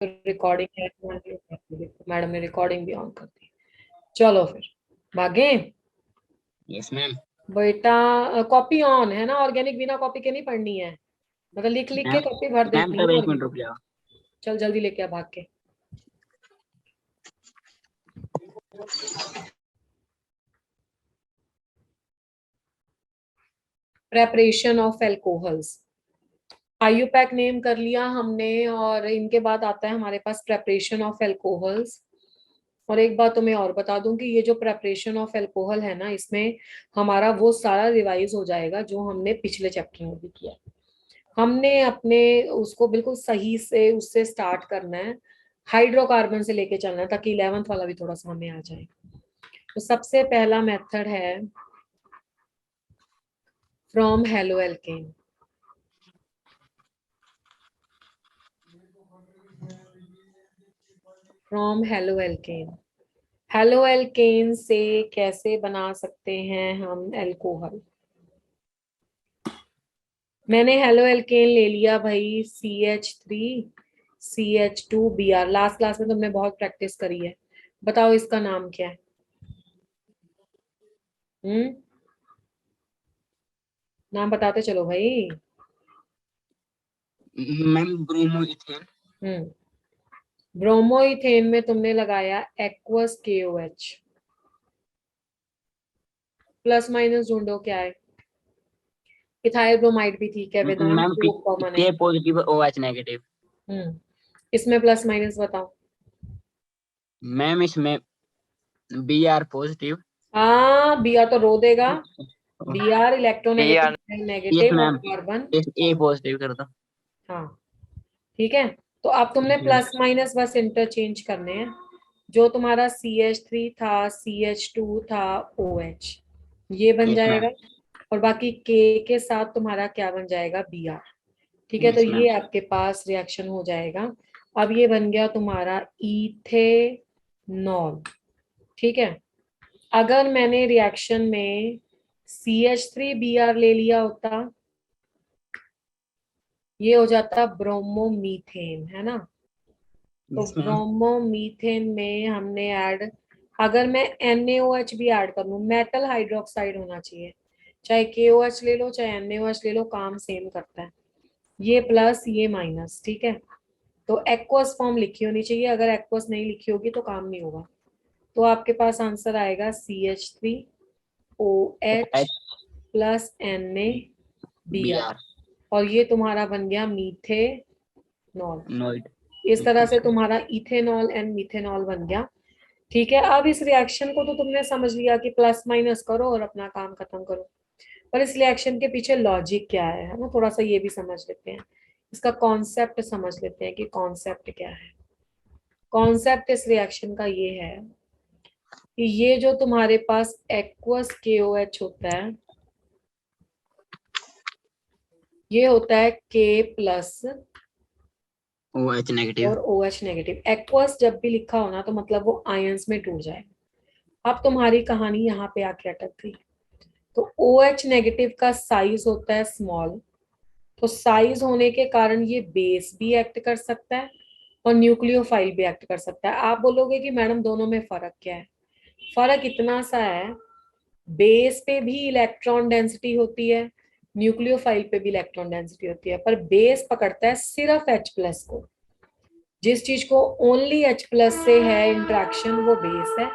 Recording है, madam ने recording भी ऑन कर दी। चलो फिर भागे। Yes ma'am. बेटा कॉपी ऑन है ना, ऑर्गेनिक बिना कॉपी के नहीं पढ़नी है, मतलब लिख लिख के कॉपी भर मैम देनी तब है एक मिनट रुक organic। जाओ। चल जल्दी लेके आ भाग के। Preparation of alcohols, IUPAC name कर लिया हमने, और इनके बाद आता है हमारे पास प्रेपरेशन ऑफ एल्कोहल्स। और एक बात तो मैं और बता दूं कि ये जो प्रेपरेशन ऑफ एल्कोहल है ना, इसमें हमारा वो सारा रिवाइज हो जाएगा जो हमने पिछले चैप्टर में भी किया। हमने अपने उसको बिल्कुल सही से उससे स्टार्ट करना है, हाइड्रोकार्बन से लेके चलना है, ताकि 11th वाला भी थोड़ा सा हमें आ जाए। तो सबसे पहला मेथड है from halo alkane. From halo alkane, halo alkane से कैसे बना सकते हैं हम एल्कोहल। मैंने हेलो एल्केन ले लिया भाई, CH3CH2Br। लास्ट क्लास में तुमने बहुत प्रैक्टिस करी है, बताओ इसका नाम क्या है। हम्म, नाम बताते चलो भाई। Ma'am bromo ethane. हम्म, ब्रोमोइथेन में तुमने लगाया एक्वस KOH। प्लस माइनस ढूंढो क्या है। इथाइल ब्रोमाइड भी ठीक है, वेदांत मैम ग्रुप कॉमन है। के पॉजिटिव OH नेगेटिव। इसमें प्लस माइनस बताओ। मैम इसमें Br पॉजिटिव। हाँ, Br तो रो देगा। Br Br electronegative yes negative और मैम, कार्बन। इस A पॉजिटिव कर दो। हाँ ठीक है, तो अब तुमने यस मैम। प्लस माइनस बस इंटरचेंज करने हैं। जो तुम्हारा CH3 था, CH2 था, OH, ये बन यस मैम। जाएगा। और बाकी K के साथ तुम्हारा क्या बन जाएगा, Br। ठीक है, तो यस मैम। ये आपके पास रिएक्शन हो जाएगा। अब ये बन गया तुम्हारा इथेनॉल। ठीक है, अगर मैंने रिएक्शन में CH3Br ले लिया होता, ये हो जाता ब्रोमोमीथेन, है ना। तो यस मैम। ब्रोमोमीथेन में हमने ऐड, अगर मैं NaOH भी ऐड कर लूं, मेटल हाइड्रोक्साइड होना चाहिए, चाहे KOH ले लो चाहे NaOH ले लो, काम सेम करता है। ये प्लस ये माइनस, ठीक है। तो एक्वस फॉर्म लिखी होनी चाहिए, अगर एक्वस नहीं लिखी होगी तो काम नहीं होगा। तो आपके पास आंसर आएगा CH3OH OH plus NaBr। Br और ये तुम्हारा बन गया मीथेनॉल। नोइड। इस तरह से तुम्हारा इथेनॉल एंड मीथेनॉल बन गया। ठीक है, अब इस रिएक्शन को तो तुमने समझ लिया कि प्लस माइनस करो और अपना काम खत्म करो, पर इस रिएक्शन के पीछे लॉजिक क्या है ना, थोड़ा सा ये भी समझ लेते हैं। इसका कॉन्सेप्ट समझ लेते हैं कि कॉन्सेप्ट क्या है। कॉन्सेप्ट इस रिएक्शन का ये है कि ये जो तुम्हारे पास एक्वस KOH होता है, ये होता है K प्लस OH नेगेटिव। और OH नेगेटिव। एक्वस जब भी लिखा हो ना, तो मतलब वो आयंस में टूट जाए। अब तुम्हारी कहानी यहाँ पे आके अटक गई। तो OH नेगेटिव का साइज होता है स्मॉल, तो साइज होने के कारण ये बेस भी एक्ट कर सकता है और न्यूक्लियोफाइल भी एक्ट कर सकता है। आप बोलोगे कि मैडम दोनों में फर्क क्या है। फर्क इतना सा है, बेस पे भी इलेक्ट्रॉन डेंसिटी होती है, न्यूक्लियोफाइल पे भी इलेक्ट्रॉन डेंसिटी होती है, पर बेस पकड़ता है सिर्फ H+ को। जिस चीज को ओनली H+ से है इंट्रैक्शन, वो बेस है।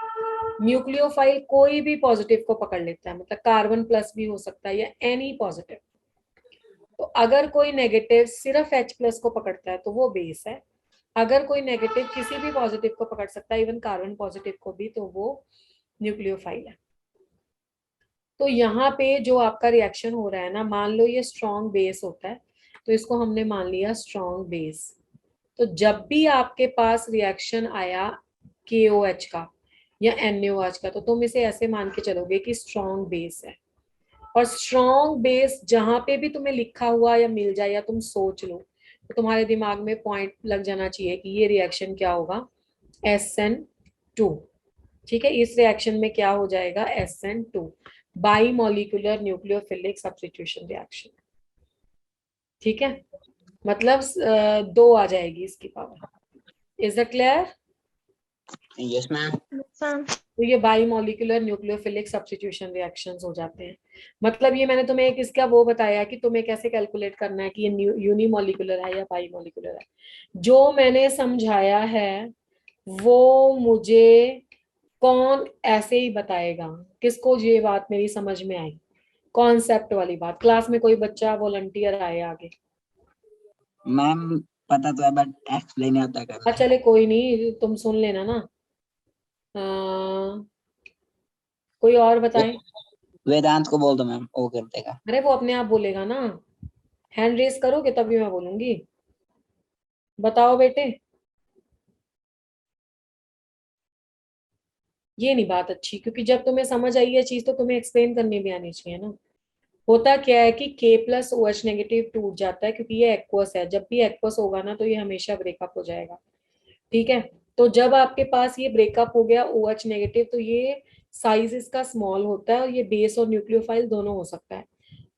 न्यूक्लियोफाइल कोई भी पॉजिटिव को पकड़ लेता है, मतलब कार्बन प्लस भी हो सकता है या एनी पॉजिटिव। तो अगर कोई नेगेटिव सिर्फ H+ को पकड़ता है तो वो बेस है, अगर कोई नेगेटिव किसी भी पॉजिटिव को पकड़ सकता है, इवन कार्बन पॉजिटिव को भी, तो वो न्यूक्लियोफाइल है। तो यहाँ पे जो आपका रिएक्शन हो रहा है ना, मान लो ये स्ट्रॉन्ग बेस होता है, तो इसको हमने मान लिया स्ट्रॉन्ग बेस। तो जब भी आपके पास रिएक्शन आया KOH का या NaOH का, तो तुम इसे ऐसे मान के चलोगे कि स्ट्रॉन्ग बेस है। और स्ट्रॉन्ग बेस जहां पे भी तुम्हें लिखा हुआ या मिल जाए या तुम सोच लो, तो तुम्हारे दिमाग में पॉइंट लग जाना चाहिए कि ये रिएक्शन क्या होगा, SN2। ठीक है, इस रिएक्शन में क्या हो जाएगा, SN2, by molecular nucleophilic substitution reaction. ठीक है, मतलब 2 आ जाएगी इसकी power. Is that clear? Yes ma'am. तो ये बाइमोलिकुलर न्यूक्लियोफिलिक सब्स्टिट्यूशन रिएक्शंस हो जाते हैं। मतलब ये मैंने तुम्हें एक इसका वो बताया कि तुम्हें कैसे कैलकुलेट करना है कि ये यूनिमोलिकुलर है या बाइमोलिकुलर है। जो मैंने समझाया है वो मुझे कौन ऐसे ही बताएगा? किसको ये बात मेरी समझ में आई? कॉन्सेप्ट वाली बात। क्लास में कोई बच्चा वॉलंटियर आए आगे। मैम पता तो है बट एक्सप्लेन आता करना। चले कोई नहीं, तुम सुन लेना ना। अ, कोई और बताए? वेदांत को बोल दो मैम, वो कर देगा। अरे वो अपने आप बोलेगा ना। हैंड रेस करोगे तभी मैं बोलूंगी। बताओ बेटे। ये नहीं बात अच्छी, क्योंकि जब तुम्हें समझ आई है चीज तो तुम्हें एक्सप्लेन करनी भी आनी चाहिए ना। होता क्या है कि K plus O H negative टूट जाता है क्योंकि ये एक्वस है। जब भी एक्वस होगा ना तो ये हमेशा ब्रेकअप हो जाएगा। ठीक है। तो जब आपके पास ये ब्रेकअप हो गया ओ एच नेगेटिव, तो ये साइज इसका स्मॉल होता है और ये बेस और न्यूक्लियोफाइल दोनों हो सकता है।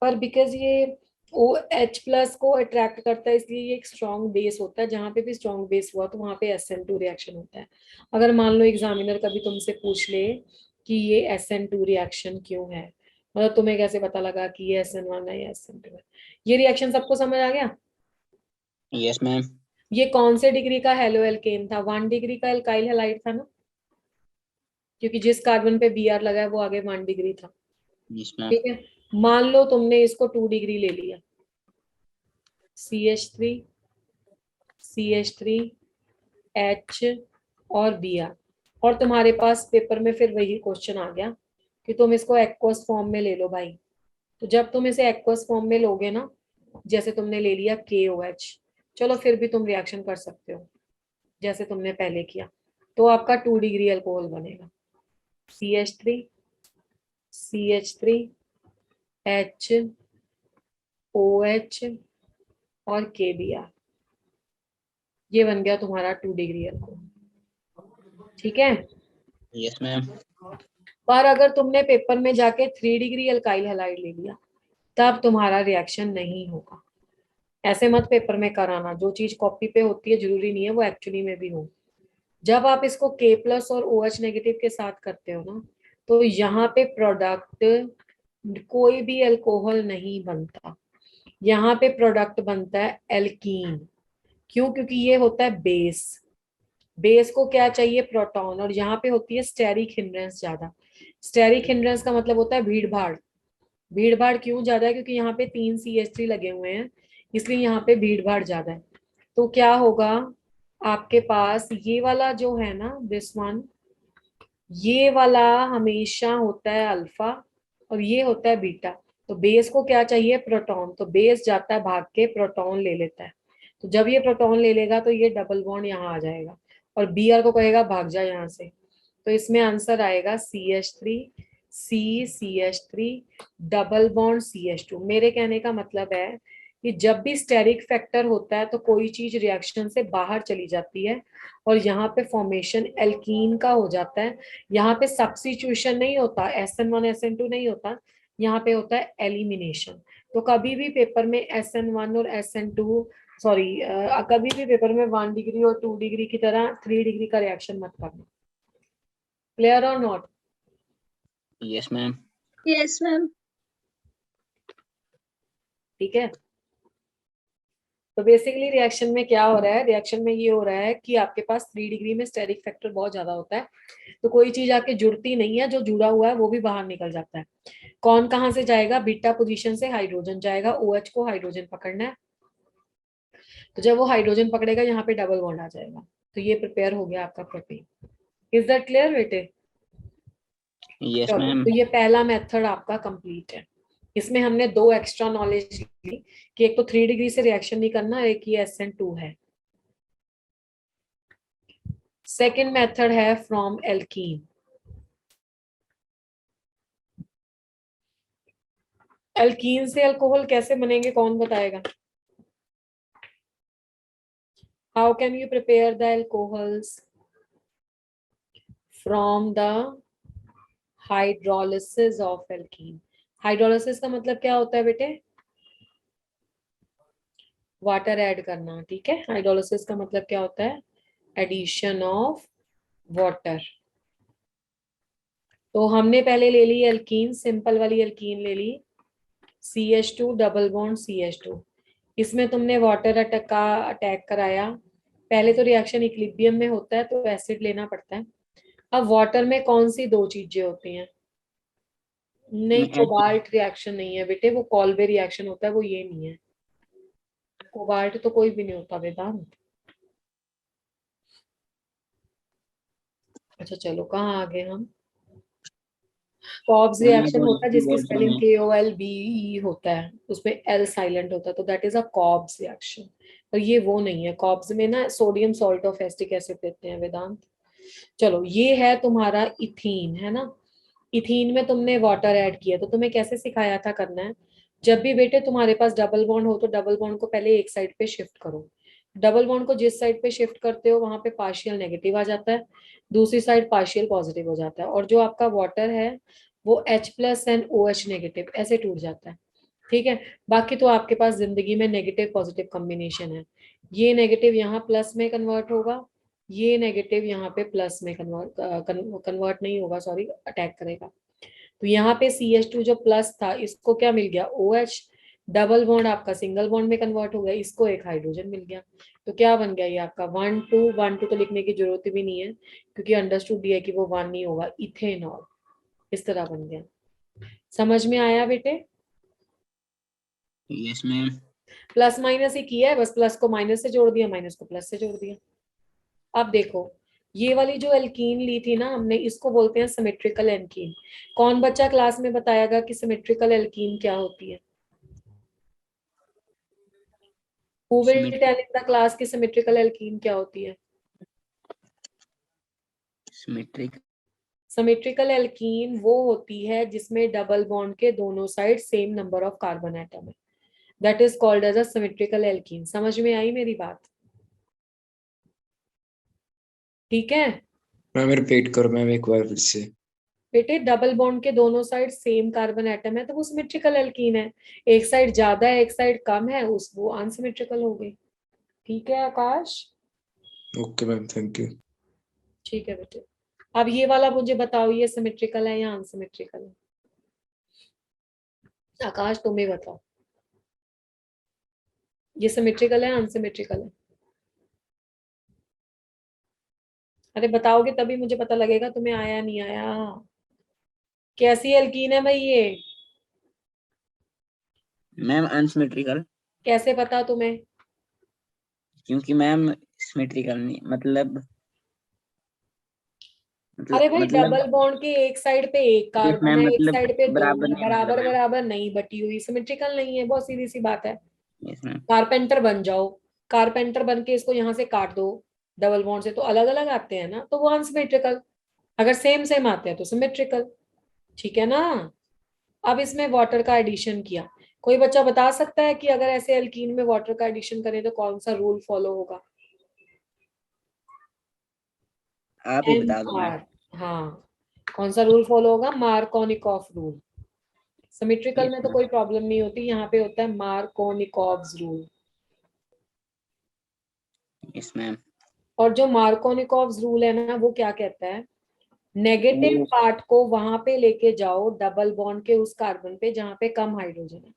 पर बिकॉज ये ओ एच प्लस को अट्रैक्ट करता है इसलिए ये एक स्ट्रॉन्ग बेस होता है। जहां पे भी स्ट्रॉन्ग बेस हुआ तो वहां पे SN2 रिएक्शन होता है। अगर मान लो एग्जामिनर कभी तुमसे पूछ ले कि ये SN2 रिएक्शन क्यों है, मतलब तुम्हें कैसे पता लगा कि ये SN1 है या SN2 है? ये रिएक्शन सबको समझ आ गया? Yes ma'am. ये कौन से डिग्री का हेलो एल्केन था? 1 डिग्री का एल्काइल हैलाइड था ना, क्योंकि जिस कार्बन पे Br लगा है वो आगे 1 डिग्री था। Yes ma'am. ठीक है। मान लो तुमने इसको 2 डिग्री ले लिया, CH3 CH3 H और Br, और तुम्हारे पास पेपर में फिर वही क्वेश्चन आ गया कि तुम इसको एक्वस फॉर्म में ले लो भाई। तो जब तुम इसे एक्वस फॉर्म में लोगे ना, जैसे तुमने ले लिया KOH, चलो फिर भी तुम रिएक्शन कर सकते हो जैसे तुमने पहले किया, तो आपका 2 डिग्री अल्कोहल बनेगा। CH3 CH3 H OH और KBr, ये बन गया तुम्हारा 2 डिग्री अल्कोहल। ठीक है। Yes ma'am. पर अगर तुमने पेपर में जाके 3 डिग्री अल्काइल हैलाइड ले लिया तब तुम्हारा रिएक्शन नहीं होगा। ऐसे मत पेपर में कराना। जो चीज कॉपी पे होती है जरूरी नहीं है वो एक्चुअली में भी हो। जब आप इसको K प्लस और OH नेगेटिव के साथ करते हो ना, तो यहाँ पे प्रोडक्ट कोई भी अल्कोहल नहीं बनता। यहाँ पे प्रोडक्ट बनता है एल्कीन। क्यों? क्योंकि ये होता है बेस। बेस को क्या चाहिए? प्रोटॉन। और यहाँ पे होती है स्टेरिक हिंड्रेंस ज्यादा। स्टेरिक हिंड्रेंस का मतलब होता है भीड़ भाड़। भीड़ भाड़ क्यों ज्यादा है? क्योंकि यहाँ पे 3 CH3 लगे हुए हैं, इसलिए यहाँ पे भीड़ भाड़ ज्यादा है। तो क्या होगा आपके पास? ये वाला जो है ना, दिस वन, ये वाला हमेशा होता है अल्फा और ये होता है बीटा। तो बेस को क्या चाहिए? प्रोटॉन। तो बेस जाता है भाग के प्रोटॉन ले लेता है। तो जब ये प्रोटॉन ले लेगा तो ये डबल बॉन्ड यहाँ आ जाएगा और Br को कहेगा भाग जा यहाँ से। तो इसमें आंसर आएगा CH3 CH3 double bond CH2। मेरे कहने का मतलब है कि जब भी स्टेरिक फैक्टर होता है तो कोई चीज रिएक्शन से बाहर चली जाती है और यहाँ पे फॉर्मेशन एल्कीन का हो जाता है। यहाँ पे सब्स्टिट्यूशन नहीं होता, SN1 SN2 नहीं होता, यहाँ पे होता है एलिमिनेशन। तो कभी भी पेपर में SN1 और SN2, सॉरी, कभी भी पेपर में 1 डिग्री और 2 डिग्री की तरह 3 डिग्री का रिएक्शन मत करना। क्लियर और not? Yes ma'am. Yes ma'am. ठीक है। तो बेसिकली रिएक्शन में क्या हो रहा है? रिएक्शन में ये हो रहा है कि आपके पास 3 डिग्री में स्टेरिक फैक्टर बहुत ज्यादा होता है, तो कोई चीज आके जुड़ती नहीं है, जो जुड़ा हुआ है वो भी बाहर निकल जाता है। कौन कहाँ से जाएगा? बीटा पोजीशन से हाइड्रोजन जाएगा, OH को हाइड्रोजन पकड़ना है। तो जब वो हाइड्रोजन पकड़ेगा यहाँ पे डबल बॉन्ड आ जाएगा, तो ये प्रिपेयर हो गया आपका प्रोटीन। इज दैट क्लियर बेटे? यस चलो, मैम। तो ये पहला मेथड आपका कंप्लीट है। इसमें हमने 2 एक्स्ट्रा नॉलेज ली कि एक तो 3 डिग्री से रिएक्शन नहीं करना, एक ये SN2 है। सेकेंड मेथड है फ्रॉम एल्कीन। एल्कीन से अल्कोहल कैसे बनेंगे कौन बताएगा? How can you prepare the alcohols from the hydrolysis of alkene? Hydrolysis का मतलब क्या होता है बेटे? वाटर ऐड करना। ठीक है। हाइड्रोलिसिस का मतलब क्या होता है? Addition of water. तो हमने पहले ले ली एल्कीन, सिंपल वाली एल्कीन ले ली, CH2 डबल बॉन्ड CH2। इसमें तुमने वाटर अटैक कराया। पहले तो रिएक्शन इक्विलिब्रियम में होता है तो एसिड लेना पड़ता है। अब वाटर में कौन सी दो चीजें होती हैं? नहीं, मैं कोबाल्ट रिएक्शन नहीं है बेटे, वो कॉल्वे रिएक्शन होता है, वो ये नहीं है। कोबाल्ट तो कोई भी नहीं होता वेदांत। अच्छा चलो, कहाँ आ गए हम? कॉब्स मैम मैं रिएक्शन बोल होता है रही थी जिसकी वाटर स्पेलिंग में KOLBE होता है, उसमें L साइलेंट होता है, तो that is a Cobbs reaction. पर ये वो नहीं है। कॉब्स में ना sodium salt of acetic acid देते हैं वेदांत। चलो, ये है तुम्हारा इथीन, है ना। इथीन में तुमने वाटर ऐड किया, तो तुम्हें कैसे सिखाया था करना है? जब भी बेटे तुम्हारे पास डबल बॉन्ड हो तो डबल बॉन्ड को पहले एक साइड पे शिफ्ट करो। डबल बॉन्ड को जिस साइड पे शिफ्ट करते हो वहां पे पार्शियल नेगेटिव आ जाता है, दूसरी साइड पार्शियल पॉजिटिव हो जाता है, और जो आपका वाटर है वो H+ एंड OH नेगेटिव ऐसे टूट जाता है। ठीक है। बाकी तो आपके पास जिंदगी में नेगेटिव पॉजिटिव कॉम्बिनेशन है। ये नेगेटिव यहाँ प्लस में कन्वर्ट होगा, ये नेगेटिव यहाँ पे प्लस में कन्वर्ट नहीं होगा, सॉरी, अटैक करेगा। तो यहाँ पे CH2 जो प्लस था, इसको क्या मिल गया? OH। डबल बॉन्ड आपका सिंगल बॉन्ड में कन्वर्ट हो गया, इसको एक हाइड्रोजन मिल गया। तो क्या बन गया ये आपका 1 2 तो लिखने की जरूरत भी नहीं है, क्योंकि अंडरस्टूड दिया है कि वो 1 नहीं होगा, इथेनॉल। इस तरह बन गया। समझ में आया बेटे? Yes ma'am. प्लस माइनस ही किया है, बस प्लस को माइनस से जोड़ दिया, माइनस को प्लस से जोड़ दिया। अब देखो, ये वाली जो एल्कीन ली थी ना हमने, इसको बोलते हैं सिमेट्रिकल एल्कीन। कौन बच्चा क्लास में बताएगा कि सिमेट्रिकल एल्कीन क्या होती है? Who will tell in the class की सिमेट्रिकल एल्कीन क्या होती है? सिमेट्रिक सिमेट्रिकल एल्कीन वो होती है जिसमें डबल बॉन्ड के दोनों side same number of carbon atom है, that is called as a symmetrical alkene. समझ में आई मेरी बात? ठीक है मैम रिपीट करो मैम एक बार फिर से। बेटे, डबल बॉन्ड के दोनों साइड सेम कार्बन एटम है तो वो सिमेट्रिकल एल्कीन है। एक साइड ज्यादा है, एक साइड कम है, उस वो अनसिमेट्रिकल हो गई। ठीक है Akash? Okay ma'am, thank you. ठीक है बेटे। अब ये वाला मुझे बताओ, ये सिमेट्रिकल है या अनसिमेट्रिकल है? आकाश तुम ही बताओ, ये सिमेट्रिकल है अनसिमेट्रिकल है? अरे बताओगे तभी मुझे पता लगेगा तुम्हें आया नहीं आया। कैसी एल्कीन है भाई ये? Ma'am unsymmetrical. कैसे पता तुम्हें? क्योंकि मैम सिमेट्रिकल नहीं मतलब अरे भाई, मतलब डबल बॉन्ड के एक साइड पे एक यस कार्बन मैम है, एक मतलब साइड पे दो बराबर है, नहीं मतलब बराबर मैम। बराबर नहीं बटी हुई, सिमेट्रिकल नहीं है, बहुत सीधी सी बात है। Yes ma'am. कारपेंटर बन जाओ, कारपेंटर बन के इसको यहाँ से काट दो, डबल बॉन्ड से तो अलग अलग आते हैं ना, तो वो अनसिमेट्रिकल। अगर सेम सेम आते हैं तो सिमेट्रिकल। ठीक है ना। अब इसमें वाटर का एडिशन किया। कोई बच्चा बता सकता है कि अगर ऐसे एल्कीन में वाटर का एडिशन करें तो कौन सा रूल फॉलो होगा? आप ही एन बता दो मैम। आर हाँ, कौन सा रूल फॉलो होगा? Markovnikov rule. सिमेट्रिकल यस में तो मैम। कोई प्रॉब्लम नहीं होती, यहाँ पे होता है मार्कोनिकॉव्स रूल। Yes ma'am. और जो मार्कोनिकॉव्स रूल है ना, वो क्या कहता है? नेगेटिव वो पार्ट को वहां पे लेके जाओ डबल बॉन्ड के उस कार्बन पे जहां पे कम हाइड्रोजन है।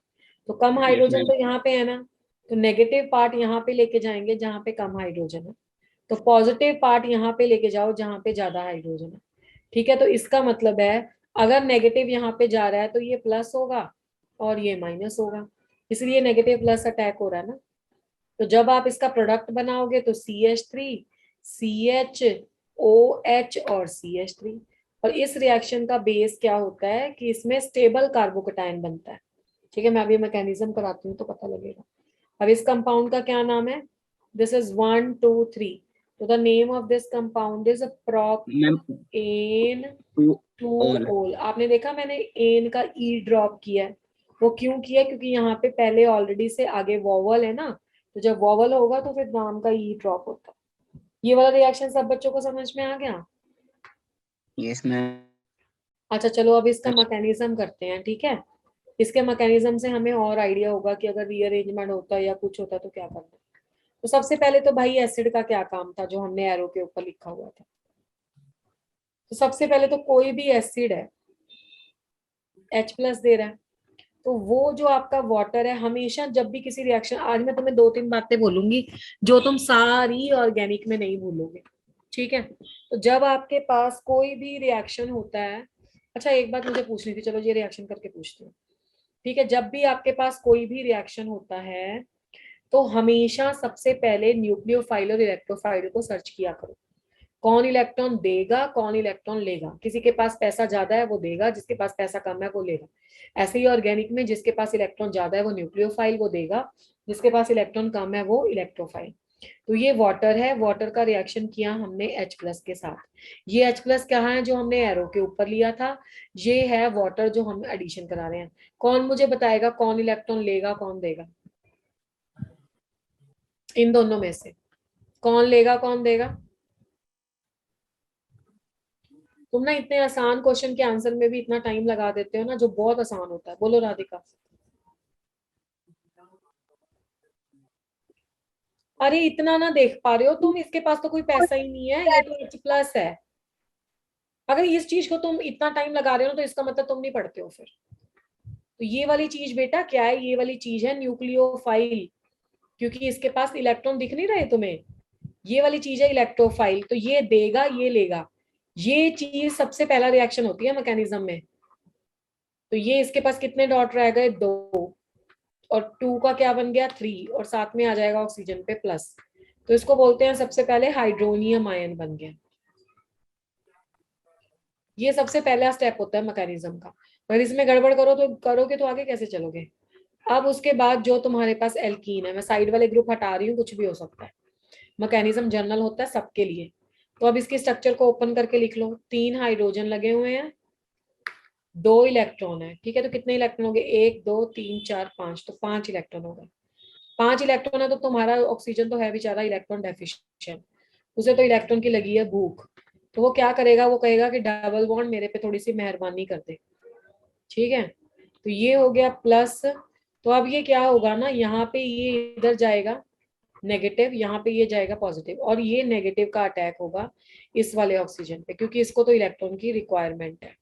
तो कम यस हाइड्रोजन मैम। तो यहाँ पे है ना, तो नेगेटिव पार्ट यहाँ पे लेके जाएंगे जहां पे कम हाइड्रोजन है, तो पॉजिटिव पार्ट यहाँ पे लेके जाओ जहां पे ज्यादा हाइड्रोजन है। ठीक है, तो इसका मतलब है अगर नेगेटिव यहाँ पे जा रहा है तो ये प्लस होगा और ये माइनस होगा, इसलिए नेगेटिव प्लस अटैक हो रहा है ना। तो जब आप इसका प्रोडक्ट बनाओगे तो CH3 CHOH और CH3। और इस रिएक्शन का बेस क्या होता है कि इसमें स्टेबल कार्बोकेटायन बनता है। ठीक है, मैं अभी मैकेनिज्म कराती हूँ तो पता लगेगा। अब इस कंपाउंड का क्या नाम है? This is 1 2 3। तो the name of this compound is ma'am propane two 2 all. ओल। आपने देखा मैंने एन का ई ड्रॉप किया है, वो क्यों किया? क्योंकि यहाँ पे पहले ऑलरेडी से आगे वॉवल है ना, तो जब वॉवल होगा तो फिर नाम का ई ड्रॉप होता है। ये वाला रिएक्शन सब बच्चों को समझ में आ गया? Yes ma'am. अच्छा चलो, अब इसका मैकेनिज्म करते हैं, ठीक है। इसके मैकेनिज्म से हमें और आइडिया होगा कि अगर रीअरेंजमेंट होता है या कुछ होता है तो क्या करना है। तो सबसे पहले तो भाई एसिड का क्या काम था जो हमने एरो के ऊपर लिखा हुआ था। तो सबसे पहले तो कोई भी एसिड है H+ दे रहा है, तो वो जो आपका वाटर है, हमेशा जब भी किसी रिएक्शन, आज मैं तुम्हें 2-3 बातें बोलूंगी जो तुम सारी ऑर्गेनिक में नहीं भूलोगे, ठीक है। तो जब आपके पास कोई भी रिएक्शन होता है, अच्छा एक बात मुझे पूछनी थी, चलो ये रिएक्शन करके पूछती हूँ, ठीक है। जब भी आपके पास कोई भी रिएक्शन होता है तो हमेशा सबसे पहले न्यूक्लियोफाइल और इलेक्ट्रोफाइल को सर्च किया करो, कौन इलेक्ट्रॉन देगा कौन इलेक्ट्रॉन लेगा। किसी के पास पैसा ज्यादा है वो देगा, जिसके पास पैसा कम है वो लेगा। ऐसे ही ऑर्गेनिक में जिसके पास इलेक्ट्रॉन ज्यादा है वो न्यूक्लियोफाइल वो देगा, जिसके पास इलेक्ट्रॉन कम है वो इलेक्ट्रोफाइल। तो ये वाटर है, वाटर का रिएक्शन किया हमने H+ के साथ। ये H+ क्या है जो हमने एरो के ऊपर लिया था, ये है वाटर जो हम एडिशन करा रहे हैं। कौन मुझे बताएगा कौन इलेक्ट्रॉन लेगा कौन देगा, इन दोनों में से कौन लेगा कौन देगा। तुम ना इतने आसान क्वेश्चन के आंसर में भी इतना टाइम लगा देते हो ना, जो बहुत आसान होता है। बोलो राधिका। अरे इतना ना देख पा रहे हो तुम, इसके पास तो कोई पैसा ही नहीं है, ये तो H+ है। अगर इस चीज को तुम इतना टाइम लगा रहे हो तो इसका मतलब तुम नहीं पढ़ते हो फिर। तो ये वाली चीज बेटा क्या है, ये वाली चीज है न्यूक्लियोफाइल, क्योंकि इसके पास इलेक्ट्रॉन दिख नहीं रहे तुम्हें, ये वाली चीज है इलेक्ट्रोफाइल। तो ये देगा ये लेगा, ये चीज सबसे पहला रिएक्शन होती है मैकेनिज्म में। तो ये इसके पास कितने डॉट रह गए, 2, और 2 का क्या बन गया 3, और साथ में आ जाएगा ऑक्सीजन पे प्लस। तो इसको बोलते हैं सबसे पहले हाइड्रोनियम आयन बन गया। ये सबसे पहला स्टेप होता है मैकेनिज्म का। अगर इसमें गड़बड़ करोगे तो आगे कैसे चलोगे। अब उसके बाद जो तुम्हारे पास एल्कीन है, मैं साइड वाले ग्रुप हटा रही हूँ, कुछ भी हो सकता है, मैकेनिज्म जनरल होता है सबके लिए। तो अब इसके स्ट्रक्चर को ओपन करके लिख लो, 3 हाइड्रोजन लगे हुए हैं, 2 इलेक्ट्रॉन है, ठीक है। तो कितने इलेक्ट्रॉन हो गए, 1 2 3 4 5, तो 5 इलेक्ट्रॉन हो गए। 5 इलेक्ट्रॉन है तो तुम्हारा ऑक्सीजन तो है बेचारा इलेक्ट्रॉन डेफिशिएंट, उसे तो इलेक्ट्रॉन की लगी है भूख। तो वो क्या करेगा, वो कहेगा कि डबल बॉन्ड मेरे पे थोड़ी सी मेहरबानी कर दे, ठीक है। तो ये हो गया प्लस। तो अब ये क्या होगा ना, यहाँ पे ये इधर जाएगा नेगेटिव, यहाँ पे ये जाएगा पॉजिटिव, और ये नेगेटिव का अटैक होगा इस वाले ऑक्सीजन पे, क्योंकि इसको तो इलेक्ट्रॉन की रिक्वायरमेंट है।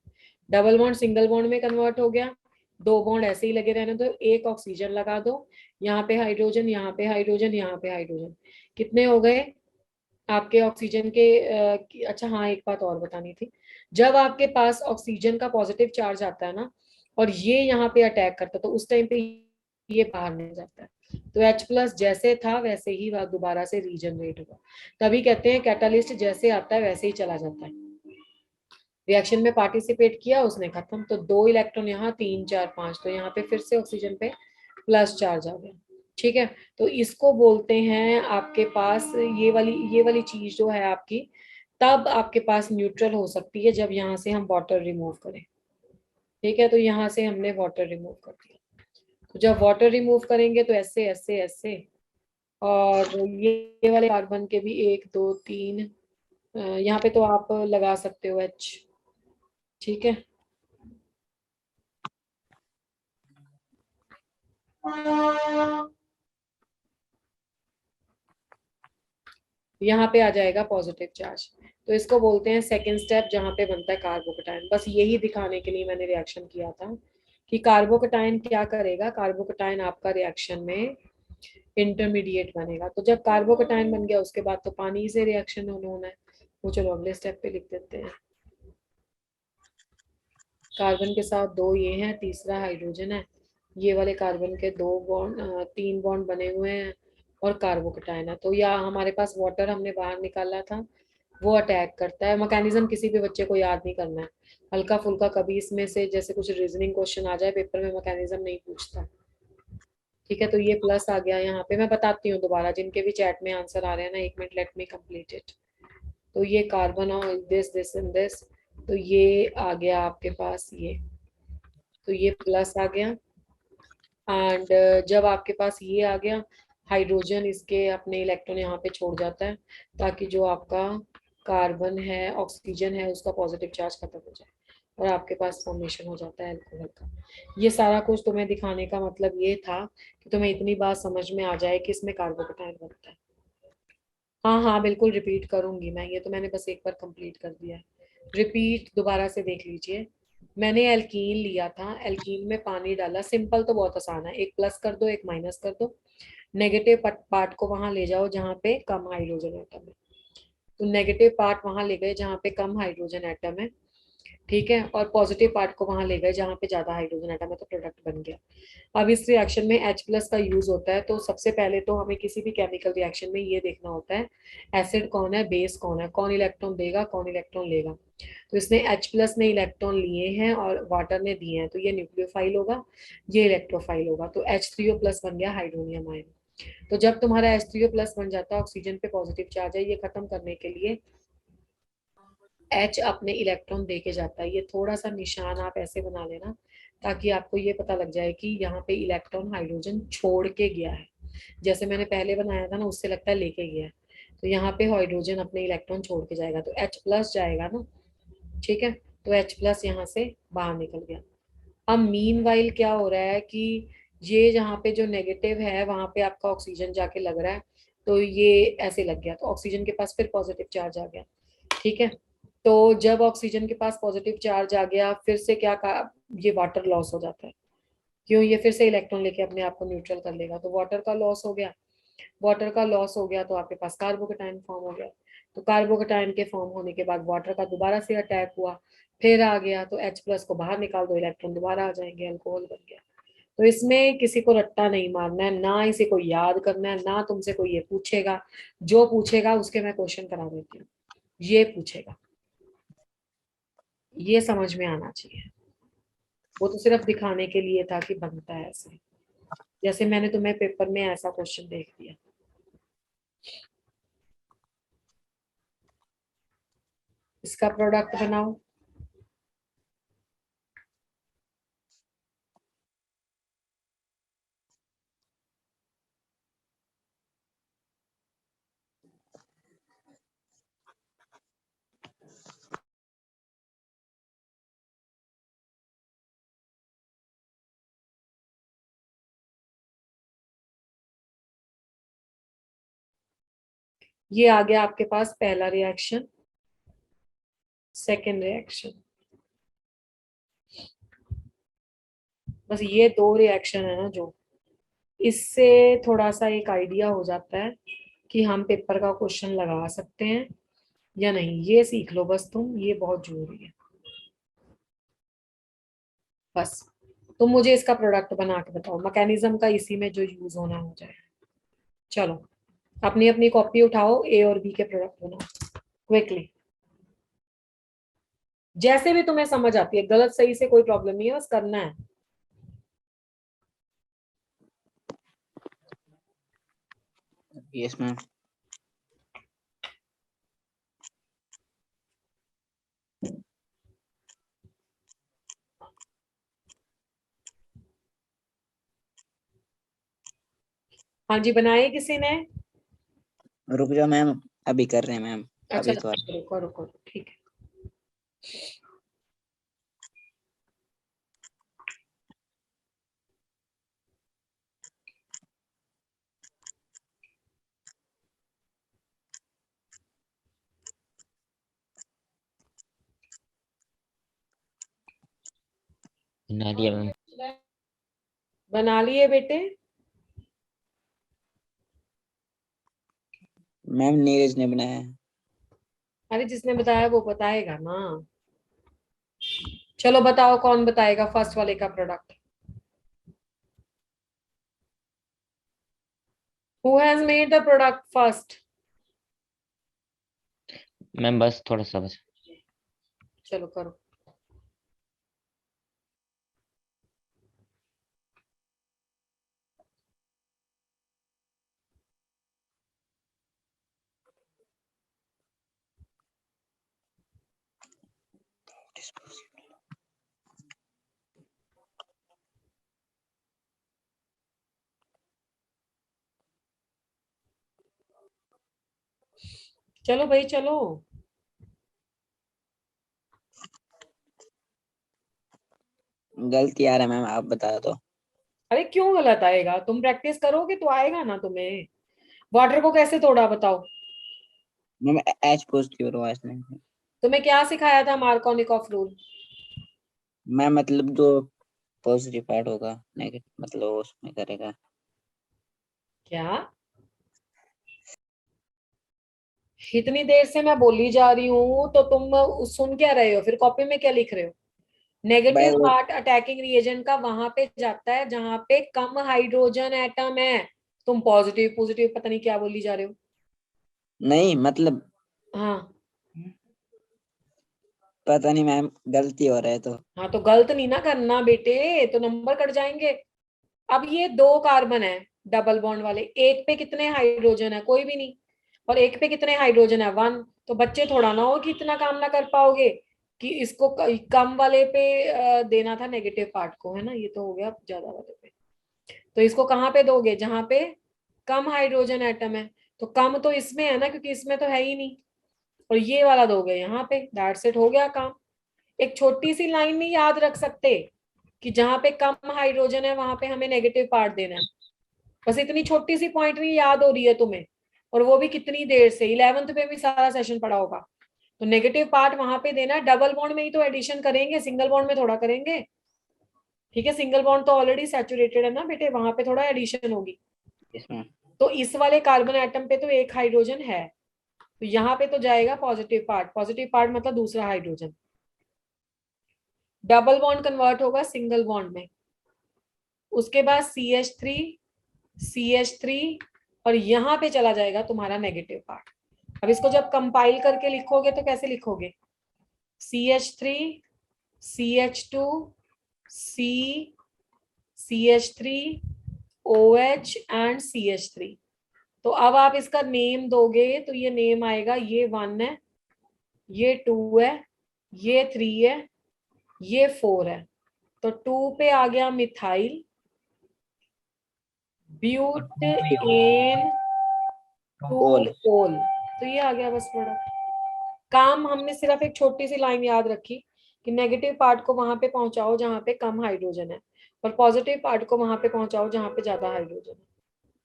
डबल बॉन्ड सिंगल बॉन्ड में कन्वर्ट हो गया, 2 बॉन्ड ऐसे ही लगे रहने दो, एक ऑक्सीजन लगा दो, यहाँ पे हाइड्रोजन यहाँ पे हाइड्रोजन यहाँ पे हाइड्रोजन। कितने हो गए आपके ऑक्सीजन के अच्छा हाँ एक बात और बतानी थी, जब आपके पास ऑक्सीजन का पॉजिटिव चार्ज आता है ना और ये यहाँ पे अटैक करता है, तो उस टाइम पे ये बाहर नहीं जाता है। तो H+ जैसे था वैसे ही दोबारा से रीजनरेट होगा। तभी कहते हैं कैटालिस्ट जैसे आता है वैसे ही चला जाता है। रिएक्शन में पार्टिसिपेट किया उसने खत्म, तो 2 इलेक्ट्रॉन यहाँ 3 4 5, तो यहाँ पे फिर से ऑक्सीजन पे प्लस चार्ज आ गया, ठीक है। तो इसको बोलते हैं आपके पास ये वाली चीज जो है आपकी, तब आपके पास न्यूट्रल हो सकती है जब यहाँ से हम वाटर रिमूव करें, ठीक है। तो यहाँ से हमने वाटर रिमूव कर दिया, तो जब वाटर रिमूव करेंगे तो ऐसे ऐसे ऐसे, और ये वाले कार्बन के भी 1 2 3, यहाँ पे तो आप लगा सकते हो H, ठीक है। यहाँ पे आ जाएगा पॉजिटिव चार्ज। तो इसको बोलते हैं सेकेंड स्टेप, जहाँ पे बनता है कार्बोकेटायन। बस यही दिखाने के लिए मैंने रिएक्शन किया था कि कार्बोकेटायन क्या करेगा। कार्बोकेटायन आपका रिएक्शन में इंटरमीडिएट बनेगा। तो जब कार्बोकेटायन बन गया उसके बाद तो पानी से रिएक्शन होना है। वो चलो अगले स्टेप पे लिख देते हैं। कार्बन के साथ 2 ये हैं, तीसरा हाइड्रोजन है, ये वाले कार्बन के 2 बॉन्ड 3 बॉन्ड बने हुए हैं, और कार्बोकेटायन है। तो या हमारे पास वाटर हमने बाहर निकाला था, वो अटैक करता है। मैकेनिज्म किसी भी बच्चे को याद नहीं करना है, हल्का फुल्का कभी इसमें से जैसे कुछ रीजनिंग क्वेश्चन आ जाए पेपर में, मैकेनिज्म नहीं पूछता, ठीक है। तो ये प्लस आ गया यहाँ पे, मैं बताती हूँ दोबारा, जिनके भी चैट में आंसर आ रहे हैं ना, 1 minute let me complete it. तो ये कार्बन और दिस दिस एंड दिस, तो ये आ गया आपके पास ये, तो ये प्लस आ गया। एंड जब आपके पास ये आ गया, हाइड्रोजन इसके अपने इलेक्ट्रॉन यहाँ पे छोड़ जाता है, ताकि जो आपका कार्बन है ऑक्सीजन है उसका पॉजिटिव चार्ज खत्म हो जाए, और आपके पास फॉर्मेशन हो जाता है अल्कोहल का। ये सारा कुछ तुम्हें दिखाने का मतलब ये था कि तुम्हें इतनी बात समझ में आ जाए कि इसमें कार्बोकेटायन बनता है। हाँ हाँ बिल्कुल रिपीट करूंगी मैं, ये तो मैंने बस एक बार कंप्लीट कर दिया है। रिपीट दोबारा से देख लीजिए। मैंने एल्कीन लिया था, एल्कीन में पानी डाला, सिंपल तो बहुत आसान है, एक प्लस कर दो एक माइनस कर दो, नेगेटिव पार्ट को वहां ले जाओ जहाँ पे कम हाइड्रोजन एटम है। तो नेगेटिव पार्ट वहां ले गए जहाँ पे कम हाइड्रोजन एटम है, ठीक है, और पॉजिटिव पार्ट को वहां ले गए जहाँ पे ज्यादा हाइड्रोजन एटम है, तो प्रोडक्ट बन गया। अब इस रिएक्शन में H प्लस का यूज होता है, तो सबसे पहले तो हमें किसी भी केमिकल रिएक्शन में ये देखना होता है एसिड कौन है, बेस कौन है, कौन इलेक्ट्रॉन देगा कौन इलेक्ट्रॉन लेगा। तो इसने H प्लस ने इलेक्ट्रॉन लिए हैं और वाटर ने दिए हैं, तो ये न्यूक्लियोफाइल होगा, ये इलेक्ट्रोफाइल होगा, तो H3O प्लस बन गया हाइड्रोनियम आयन। तो जब तुम्हारा H3O प्लस बन जाता है, ऑक्सीजन पे पॉजिटिव चार्ज है, ये खत्म करने के लिए H अपने इलेक्ट्रॉन दे के जाता है। ये थोड़ा सा निशान आप ऐसे बना लेना ताकि आपको ये पता लग जाए कि यहाँ पे इलेक्ट्रॉन हाइड्रोजन छोड़ के गया है। जैसे मैंने पहले बनाया था ना, उससे लगता है लेके गया है, तो यहाँ पे हाइड्रोजन अपने इलेक्ट्रॉन छोड़ के जाएगा, तो H प्लस जाएगा ना, ठीक है, तो H प्लस यहाँ से बाहर निकल गया। अब मीन वाइल क्या हो रहा है कि ये जहाँ पे जो नेगेटिव है वहां पे आपका ऑक्सीजन जाके लग रहा है, तो ये ऐसे लग गया, तो ऑक्सीजन के पास फिर पॉजिटिव चार्ज आ गया, ठीक है। तो जब ऑक्सीजन के पास पॉजिटिव चार्ज आ गया, फिर से क्या कहा, ये वाटर लॉस हो जाता है, क्यों, ये फिर से इलेक्ट्रॉन लेके अपने आप को न्यूट्रल कर लेगा, तो वाटर का लॉस हो गया। वाटर का लॉस हो गया तो आपके पास कार्बोकेटाइन फॉर्म हो गया, तो कार्बोकेटाइन के फॉर्म होने के बाद वाटर का दोबारा से अटैक हुआ, फिर आ गया, तो H प्लस को बाहर निकाल दो, इलेक्ट्रॉन दोबारा आ जाएंगे, अल्कोहल बन गया। तो इसमें किसी को रट्टा नहीं मारना है, ना इसे कोई याद करना है, ना तुमसे कोई ये पूछेगा, जो पूछेगा उसके मैं क्वेश्चन करा देती हूँ, ये पूछेगा, ये समझ में आना चाहिए। वो तो सिर्फ दिखाने के लिए था कि बनता है ऐसे, जैसे मैंने तुम्हें पेपर में ऐसा क्वेश्चन देख दिया। इसका प्रोडक्ट बनाओ। ये आ गया आपके पास पहला रिएक्शन, सेकेंड रिएक्शन, बस ये दो रिएक्शन है ना जो, इससे थोड़ा सा एक आइडिया हो जाता है कि हम पेपर का क्वेश्चन लगा सकते हैं या नहीं, ये सीख लो बस तुम, ये बहुत जरूरी है। बस तुम मुझे इसका प्रोडक्ट बना के बताओ, मैकेनिज्म का इसी में जो यूज होना हो जाए। चलो अपनी अपनी कॉपी उठाओ, ए और बी के प्रोडक्ट बनाओ क्विकली, जैसे भी तुम्हें समझ आती है, गलत सही से कोई प्रॉब्लम नहीं है, बस करना है। Yes ma'am. हाँ जी, बनाए किसी ने? रुक जाओ मैम, अभी कर रहे हैं मैम। अच्छा अभी तो रुको रुको, ठीक है। बना लिया मैम। बना लिए बेटे? मैम नीरज ने बनाया है। अरे जिसने बताया वो बताएगा ना। चलो बताओ कौन बताएगा फर्स्ट वाले का product. Who has made the product first? Ma'am बस थोड़ा सा बस। चलो करो। चलो भाई चलो। गलती आ रहा है मैम, आप बता दो। अरे क्यों गलत आएगा, तुम प्रैक्टिस करोगे तो आएगा ना तुम्हें। वाटर को कैसे तोड़ा बताओ? मैम H पॉजिटिव और OH नेगेटिव। तुम्हें क्या सिखाया था मार्कोनिकॉफ रूल? मैम मतलब जो पॉजिटिव पार्ट होगा नेगेटिव मतलब वो उसमें करेगा। क्या इतनी देर से मैं बोली जा रही हूँ तो तुम सुन क्या रहे हो? फिर कॉपी में क्या लिख रहे हो? Negative by part attacking reagent का वहां पे जाता है जहां पे कम हाइड्रोजन एटम है। तुम पॉजिटिव पॉजिटिव पता नहीं क्या बोली जा रहे हो। नहीं मतलब हाँ पता नहीं मैम, गलती हो रहा है तो। हाँ, तो गलत नहीं ना करना बेटे, तो नंबर कट जाएंगे। अब ये 2 कार्बन है डबल बॉन्ड वाले, एक पे कितने हाइड्रोजन है? कोई भी नहीं। और एक पे कितने हाइड्रोजन है? 1। तो बच्चे थोड़ा ना हो कि इतना काम ना कर पाओगे कि इसको कम वाले पे देना था नेगेटिव पार्ट को, है ना? ये तो हो गया ज्यादा वाले पे। तो इसको कहाँ पे दोगे? जहां पे कम हाइड्रोजन एटम है। तो कम तो इसमें है ना, क्योंकि इसमें तो है ही नहीं। और ये वाला दोगे यहाँ पे, दैट्स इट, हो गया काम। एक छोटी सी लाइन नहीं याद रख सकते कि जहां पे कम हाइड्रोजन है वहां पे हमें नेगेटिव पार्ट देना है? बस इतनी छोटी सी पॉइंट नहीं याद हो रही है तुम्हें, और वो भी कितनी देर से? 11th पे भी सारा सेशन पढ़ा होगा। तो नेगेटिव पार्ट वहां पे देना है। डबल बॉन्ड में ही तो एडिशन करेंगे, सिंगल बॉन्ड में थोड़ा करेंगे। ठीक है, सिंगल बॉन्ड तो ऑलरेडी सैचुरेटेड है ना बेटे, वहां पे थोड़ा एडिशन होगी। इसमें तो इस वाले कार्बन एटम पे तो एक हाइड्रोजन है, तो यहाँ पे तो जाएगा पॉजिटिव पार्ट। पॉजिटिव पार्ट मतलब दूसरा हाइड्रोजन। डबल बॉन्ड कन्वर्ट होगा सिंगल बॉन्ड में। उसके बाद CH3 CH3, और यहाँ पे चला जाएगा तुम्हारा नेगेटिव पार्ट। अब इसको जब कंपाइल करके लिखोगे तो कैसे लिखोगे? CH3 CH2 C CH3 OH and CH3। तो अब आप इसका नेम दोगे तो ये नेम आएगा, ये 1 है, ये 2 है, ये 3 है, ये 4 है। तो 2 पे आ गया मिथाइल ब्यूटेन टू ओल। ओल। तो ये आ गया बस प्रोडक्ट। काम हमने सिर्फ एक छोटी सी लाइन याद रखी कि नेगेटिव पार्ट को वहां पे पहुंचाओ जहां पे कम हाइड्रोजन है, और पॉजिटिव पार्ट को वहां पे पहुंचाओ जहां पे ज्यादा हाइड्रोजन है।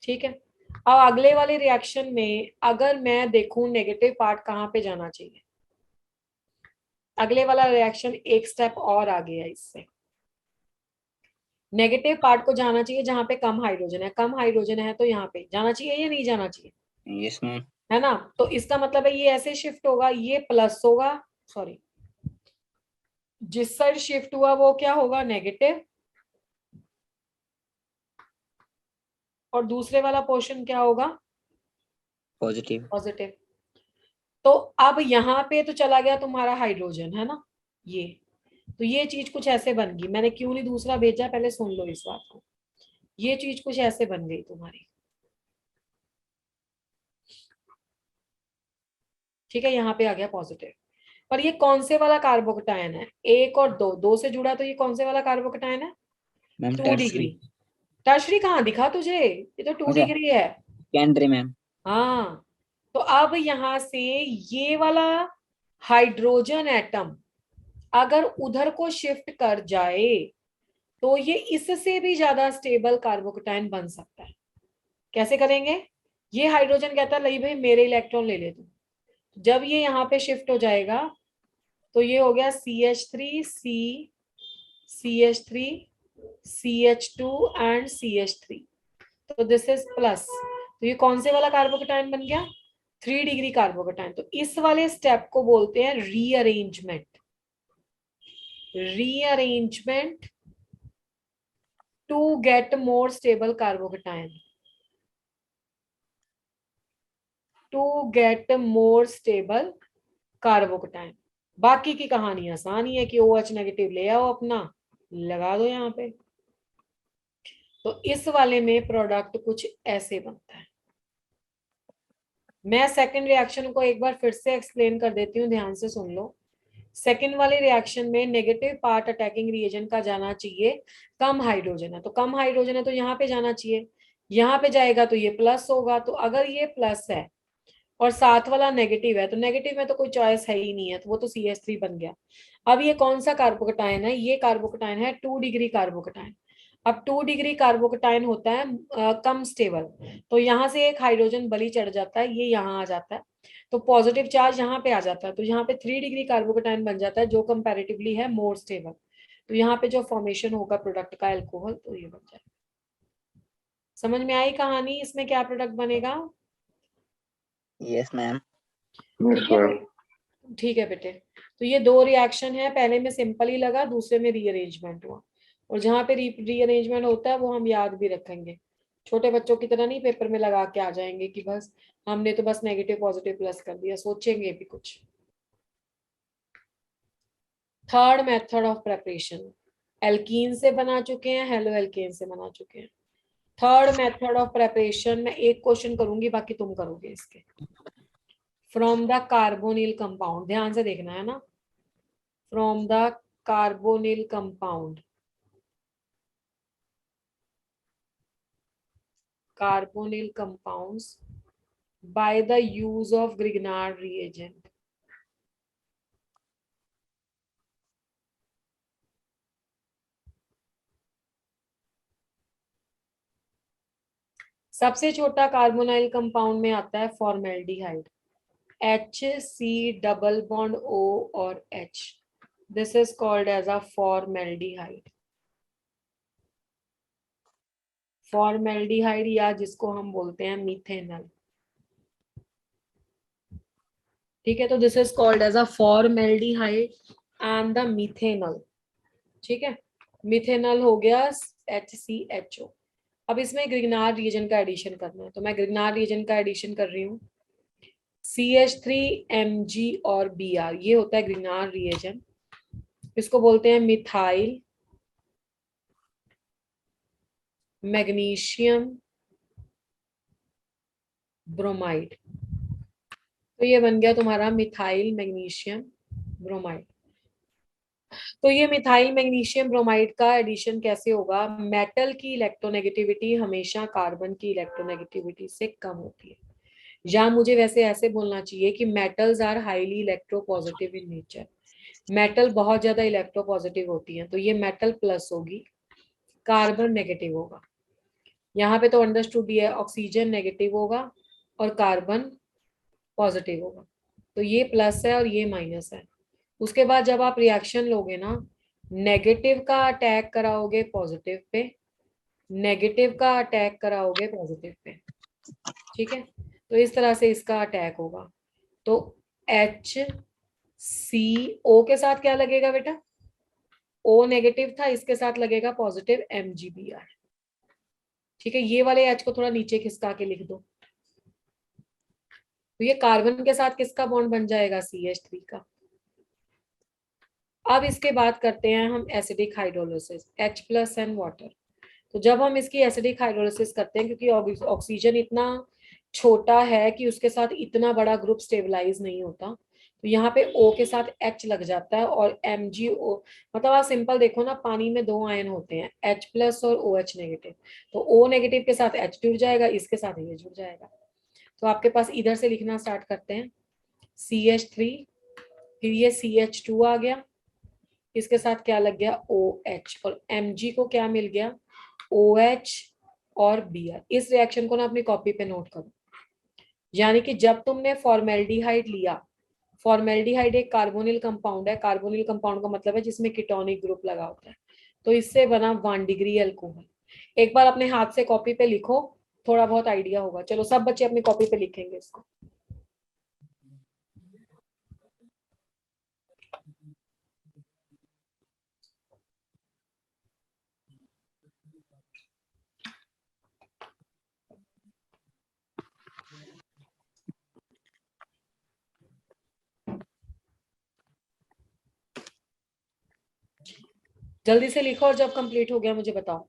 ठीक है। अब अगले वाले रिएक्शन में अगर मैं देखूं नेगेटिव पार्ट कहाँ पे जाना चाहिए, अगले वाला रिएक्शन एक स्टेप और आगे है इससे। नेगेटिव पार्ट को जाना चाहिए जहां पे कम हाइड्रोजन है। कम हाइड्रोजन है तो यहाँ पे जाना चाहिए या नहीं जाना चाहिए? Yes ma'am. है ना? तो इसका मतलब है ये ऐसे शिफ्ट होगा, ये प्लस होगा, सॉरी, जिस साइड शिफ्ट हुआ वो क्या होगा? नेगेटिव। और दूसरे वाला पोर्शन क्या होगा? पॉजिटिव। पॉजिटिव। तो अब यहाँ पे तो चला गया तुम्हारा हाइड्रोजन, है ना? ये तो ये चीज कुछ ऐसे बन गई। मैंने क्यों नहीं दूसरा भेजा, पहले सुन लो इस बात को। ये चीज कुछ ऐसे बन गई तुम्हारी। ठीक है, यहाँ पे आ गया पॉजिटिव। पर ये कौन से वाला कार्बोकटायन है? 1 और 2, 2 से जुड़ा, तो ये कौन से वाला कार्बोकटायन है? Ma'am 2 tertiary. डिग्री। टर्शरी कहाँ दिखा तुझे? ये तो 2 अच्छा डिग्री है। Secondary ma'am. हाँ, तो अब यहां से ये वाला हाइड्रोजन एटम अगर उधर को शिफ्ट कर जाए तो ये इससे भी ज्यादा स्टेबल कार्बोकटायन बन सकता है। कैसे करेंगे? ये हाइड्रोजन कहता है नहीं भाई मेरे इलेक्ट्रॉन ले ले तू। जब ये यहाँ पे शिफ्ट हो जाएगा तो ये हो गया CH3C CH3 CH2 and CH3। तो दिस इज प्लस। तो ये कौन से वाला कार्बोकटायन बन गया? 3 डिग्री कार्बोकटायन। तो इस वाले स्टेप को बोलते हैं rearrangement. Rearrangement to get more stable carbocation. To get more stable carbocation. बाकी की कहानी आसान ही है कि OH नेगेटिव ले आओ अपना, लगा दो यहाँ पे। तो इस वाले में प्रोडक्ट कुछ ऐसे बनता है। मैं सेकंड रिएक्शन को एक बार फिर से एक्सप्लेन कर देती हूँ, ध्यान से सुन लो। सेकंड वाले रिएक्शन में नेगेटिव पार्ट अटैकिंग रिएजेंट का जाना चाहिए कम हाइड्रोजन है, तो कम हाइड्रोजन है तो यहाँ पे जाना चाहिए। यहाँ पे जाएगा तो ये प्लस होगा। तो अगर ये प्लस है और साथ वाला नेगेटिव है तो नेगेटिव में तो कोई चॉइस है ही नहीं है, तो वो तो CH3 बन गया। अब ये कौन सा कार्बोकटायन है? ये कार्बोकटायन है 2 डिग्री कार्बोकटायन। अब 2 डिग्री कार्बोकेटाइन होता है कम स्टेबल, तो यहाँ से एक हाइड्रोजन बली चढ़ जाता है, ये यहाँ आ जाता है, तो पॉजिटिव चार्ज यहाँ पे आ जाता है, तो यहाँ पे 3 डिग्री कार्बोकेटाइन बन जाता है जो कंपैरेटिवली है मोर स्टेबल। तो यहाँ पे जो फॉर्मेशन होगा प्रोडक्ट का अल्कोहल, तो ये बन जाएगा। समझ में आई कहानी, इसमें क्या प्रोडक्ट बनेगा? Yes ma'am. ठीक है, ठीक है बेटे। तो ये 2 रिएक्शन है, पहले में सिंपल ही लगा, दूसरे में रीअरेंजमेंट हुआ, और जहाँ पे रीअरेंजमेंट होता है वो हम याद भी रखेंगे, छोटे बच्चों की तरह नहीं पेपर में लगा के आ जाएंगे कि बस हमने तो बस नेगेटिव पॉजिटिव प्लस कर दिया, सोचेंगे भी कुछ। Third method of preparation, alkene से बना चुके हैं, हेलो एल्केन से बना चुके हैं। थर्ड मेथड ऑफ प्रेपरेशन में एक क्वेश्चन करूंगी, बाकी तुम करोगे इसके। फ्रॉम द कार्बोनिल कंपाउंड, ध्यान से देखना है ना, from the carbonyl compound, carbonyl compounds by the use of Grignard reagent. सबसे छोटा कार्बोनाइल कंपाउंड में आता है formaldehyde, HC double bond O और H, this is called as a formaldehyde. Formaldehyde या जिसको हम बोलते हैं मीथेनॉल, ठीक है, तो this is called as a formaldehyde and the methanol, ठीक है, मिथेनॉल हो गया HCHO। अब इसमें ग्रिग्नार्ड रिएजेंट का एडिशन करना है, तो मैं ग्रिग्नार्ड रिएजेंट का एडिशन कर रही हूँ, CH3Mg और Br, ये होता है ग्रिग्नार्ड रिएजेंट, इसको बोलते हैं मिथाइल मैग्नीशियम ब्रोमाइड। तो ये बन गया तुम्हारा मिथाइल मैग्नीशियम ब्रोमाइड। तो ये मिथाइल मैग्नीशियम ब्रोमाइड का एडिशन कैसे होगा? मेटल की इलेक्ट्रोनेगेटिविटी हमेशा कार्बन की इलेक्ट्रोनेगेटिविटी से कम होती है, या मुझे वैसे ऐसे बोलना चाहिए कि metals are highly electropositive in nature, metal बहुत ज्यादा इलेक्ट्रोपॉजिटिव होती है, तो ये मेटल प्लस होगी, कार्बन नेगेटिव होगा। यहाँ पे तो अंडरस्टूड है, ऑक्सीजन नेगेटिव होगा और कार्बन पॉजिटिव होगा, तो ये प्लस है और ये माइनस है। उसके बाद जब आप रिएक्शन लोगे ना, नेगेटिव का अटैक कराओगे पॉजिटिव पे, नेगेटिव का अटैक कराओगे पॉजिटिव पे, ठीक है, तो इस तरह से इसका अटैक होगा। तो HCO के साथ क्या लगेगा बेटा? O नेगेटिव था, इसके साथ लगेगा पॉजिटिव MgBr, ठीक है, ये वाले H को थोड़ा नीचे खिसका के लिख दो, तो ये कार्बन के साथ किसका बॉन्ड बन जाएगा? CH3 का। अब इसके बाद करते हैं हम acidic hydrolysis, H plus and water. तो जब हम इसकी एसिडिक हाइड्रोलिसिस करते हैं, क्योंकि ऑक्सीजन इतना छोटा है कि उसके साथ इतना बड़ा ग्रुप स्टेबलाइज नहीं होता, तो यहाँ पे O के साथ H लग जाता है और MgO, मतलब आप सिंपल देखो ना, पानी में 2 आयन होते हैं, H प्लस और OH नेगेटिव, तो O नेगेटिव के साथ H जुड़ जाएगा, इसके साथ ये जुड़ जाएगा, तो आपके पास इधर से लिखना स्टार्ट करते हैं, CH3, फिर ये CH2 आ गया, इसके साथ क्या लग गया? OH, और Mg को क्या मिल गया? OH और Br। इस रिएक्शन को ना अपनी कॉपी पे नोट करो, यानी कि जब तुमने फॉर्मेल्डिहाइड लिया, फॉर्मेल्डिहाइड एक कार्बोनिल कंपाउंड है, कार्बोनिल कंपाउंड का मतलब है जिसमें कीटोनिक ग्रुप लगा होता है, तो इससे बना 1 डिग्री अल्कोहल। एक बार अपने हाथ से कॉपी पे लिखो, थोड़ा बहुत आइडिया होगा। चलो सब बच्चे अपनी कॉपी पे लिखेंगे इसको। जल्दी से लिखो और जब कंप्लीट हो गया मुझे बताओ।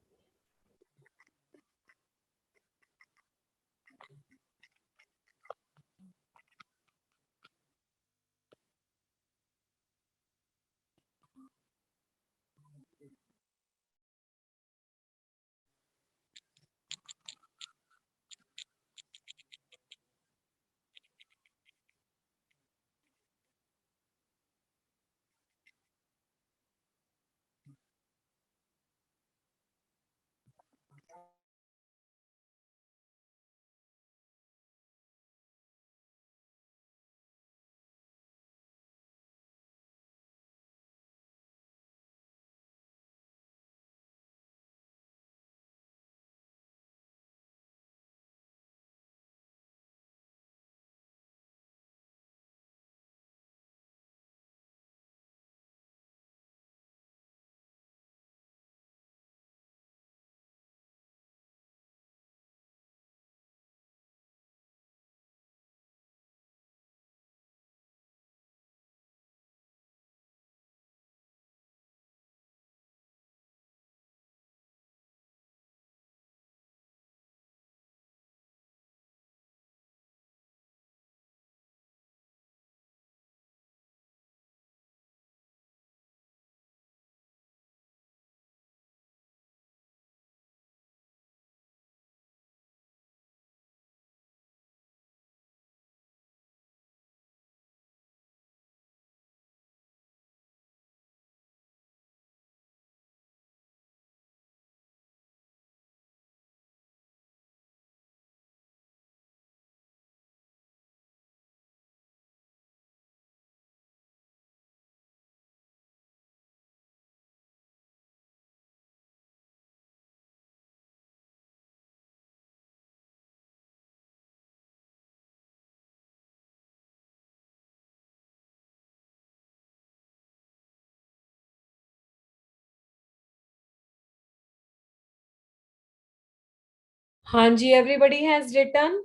हाँ जी, एवरीबडी हैज रिटन।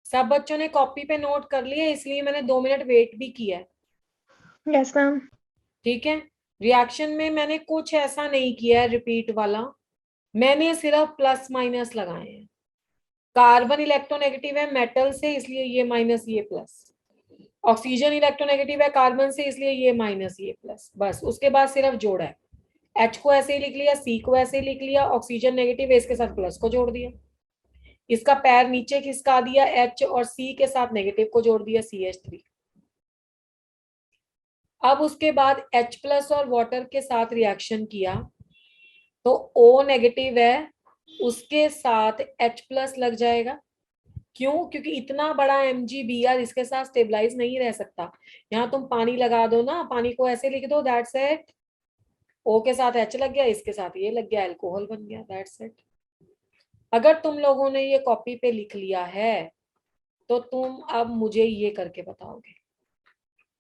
सब बच्चों ने कॉपी पे नोट कर लिया, इसलिए मैंने 2 मिनट वेट भी किया है। Yes ma'am. ठीक है, रिएक्शन में मैंने कुछ ऐसा नहीं किया है रिपीट वाला, मैंने सिर्फ प्लस माइनस लगाए हैं। कार्बन इलेक्ट्रोनेगेटिव है मेटल से, इसलिए ये माइनस ये प्लस। ऑक्सीजन इलेक्ट्रोनेगेटिव है कार्बन से, इसलिए ये माइनस ये प्लस। बस उसके बाद सिर्फ जोड़ा है। H को ऐसे ही लिख लिया, C को ऐसे ही लिख लिया, ऑक्सीजन नेगेटिव है इसके साथ प्लस को जोड़ दिया, इसका पैर नीचे खिसका दिया, H और C के साथ नेगेटिव को जोड़ दिया CH3। अब उसके बाद H प्लस और वाटर के साथ रिएक्शन किया तो O नेगेटिव है, उसके साथ H प्लस लग जाएगा। क्यों? क्योंकि इतना बड़ा MgBr इसके साथ स्टेबलाइज नहीं रह सकता। यहाँ तुम पानी लगा दो ना, पानी को ऐसे लिख दो, दैट्स इट। O के साथ H लग गया, इसके साथ ये लग गया, अल्कोहल बन गया, दैट्स इट। अगर तुम लोगों ने ये कॉपी पे लिख लिया है तो तुम अब मुझे ये करके बताओगे।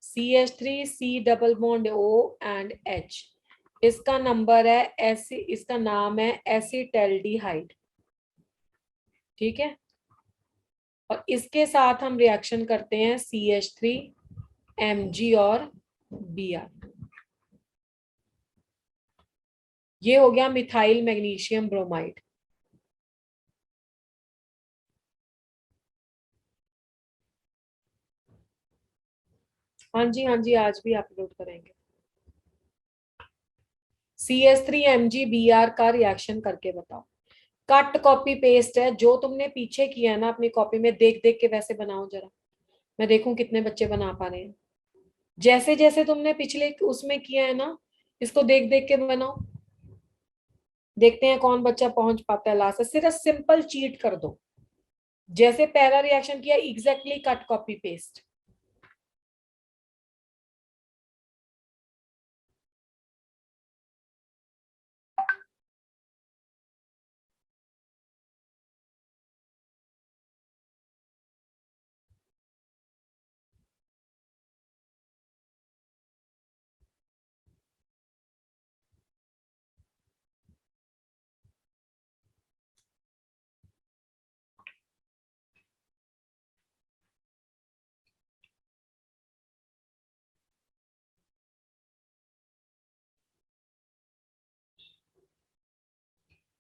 CH3 C double bond O and H, इसका नंबर है ऐसी, इसका नाम है एसिटल्डिहाइड। ठीक है, और इसके साथ हम रिएक्शन करते हैं CH3 Mg और Br। ये हो गया मिथाइल मैग्नीशियम ब्रोमाइड। हाँ जी हाँ जी, आज भी अपलोड करेंगे। CH3MgBr का रिएक्शन करके बताओ। कट कॉपी पेस्ट है, जो तुमने पीछे किया है ना अपनी कॉपी में, देख देख के वैसे बनाओ जरा, मैं देखूं कितने बच्चे बना पा रहे हैं। जैसे जैसे तुमने पिछले उसमें किया है ना, इसको देख देख के बनाओ। देखते हैं कौन बच्चा पहुंच पाता है लास्ट। सिर्फ सिंपल चीट कर दो, जैसे पहला रिएक्शन किया एग्जैक्टली कट कॉपी पेस्ट।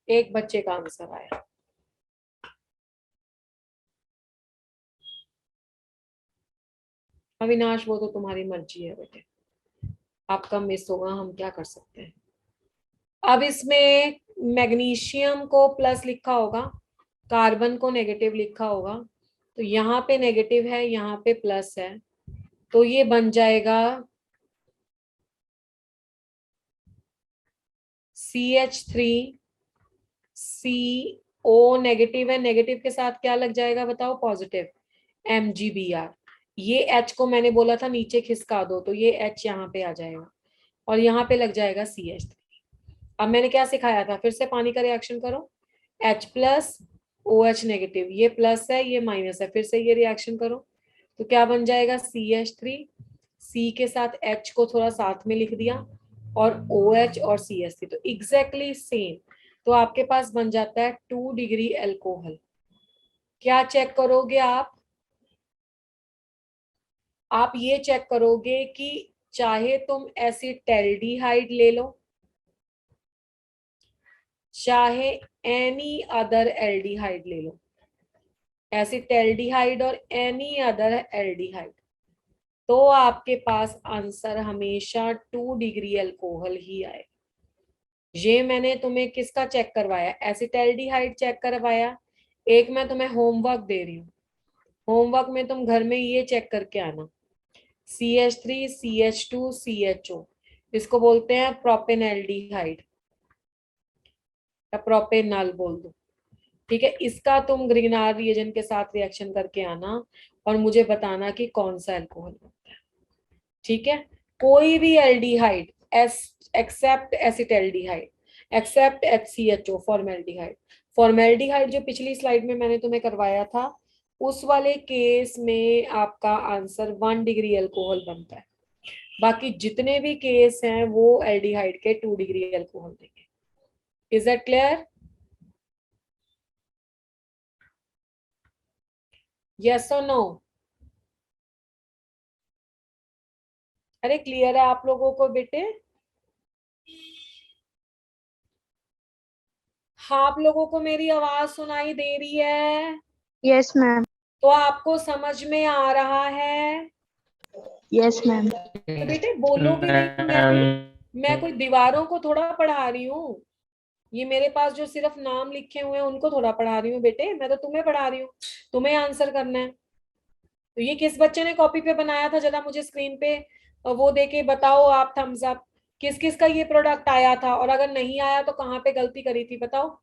एक बच्चे का आंसर आया। अविनाश वो तो तुम्हारी मर्जी है बेटे, आपका मिस होगा, हम क्या कर सकते हैं। अब इसमें मैग्नीशियम को प्लस लिखा होगा, कार्बन को नेगेटिव लिखा होगा, तो यहाँ पे नेगेटिव है, यहाँ पे प्लस है, तो ये बन जाएगा CH3 CO नेगेटिव है, नेगेटिव के साथ क्या लग जाएगा बताओ, पॉजिटिव, MgBr। ये H को मैंने बोला था नीचे खिसका दो, तो ये H यहाँ पे आ जाएगा और यहाँ पे लग जाएगा CH3। अब मैंने क्या सिखाया था, फिर से पानी का रिएक्शन करो, H प्लस OH नेगेटिव, ये प्लस है ये माइनस है, फिर से ये रिएक्शन करो तो क्या बन जाएगा, CH3 C के साथ H को थोड़ा साथ में लिख दिया और OH और CH3, तो एग्जैक्टली सेम। तो आपके पास बन जाता है 2 डिग्री अल्कोहल। क्या चेक करोगे आप ये चेक करोगे कि चाहे तुम एसिटल्डिहाइड ले लो, चाहे एनी अदर एल्डिहाइड ले लो, एसिटल्डिहाइड और एनी अदर एल्डिहाइड, तो आपके पास आंसर हमेशा 2 डिग्री अल्कोहल ही आए। ये मैंने तुम्हें किसका चेक करवाया, एसिटल्डिहाइड चेक करवाया। एक मैं तुम्हें होमवर्क दे रही हूँ, होमवर्क में तुम घर में ये चेक करके आना, CH3 CH2 CHO, इसको बोलते हैं प्रोपेनल्डिहाइड या प्रोपेनॉल बोल दो। ठीक है, इसका तुम ग्रिग्नार रिएजेंट के साथ रिएक्शन करके आना और मुझे बताना कि कौन सा अल्कोहल बनता है। ठीक है, कोई भी aldehyde except acetaldehyde, except HCHO, formaldehyde. Formaldehyde जो पिछली स्लाइड में मैंने तुम्हें करवाया था, उस वाले केस में आपका आंसर 1 डिग्री अल्कोहल बनता है। बाकी जितने भी केस हैं वो एल्डिहाइड के 2 डिग्री अल्कोहल देंगे। Is that clear? Yes or no? अरे क्लियर है आप लोगों को बेटे? हाँ, आप लोगों को मेरी आवाज सुनाई दे रही है? Yes ma'am. तो आपको समझ में आ रहा है? Yes ma'am. तो बेटे बोलोगी नहीं? मैं कोई दीवारों को थोड़ा पढ़ा रही हूँ, ये मेरे पास जो सिर्फ नाम लिखे हुए हैं उनको थोड़ा पढ़ा रही हूँ बेटे, मैं तो तुम्हें पढ़ा रही हूँ, तुम्हें आंसर करना है। तो ये किस बच्चे ने कॉपी पे बनाया था, जरा मुझे स्क्रीन पे वो देके बताओ आप, थम्स अप। किस किस का ये प्रोडक्ट आया था, और अगर नहीं आया तो कहाँ पे गलती करी थी बताओ।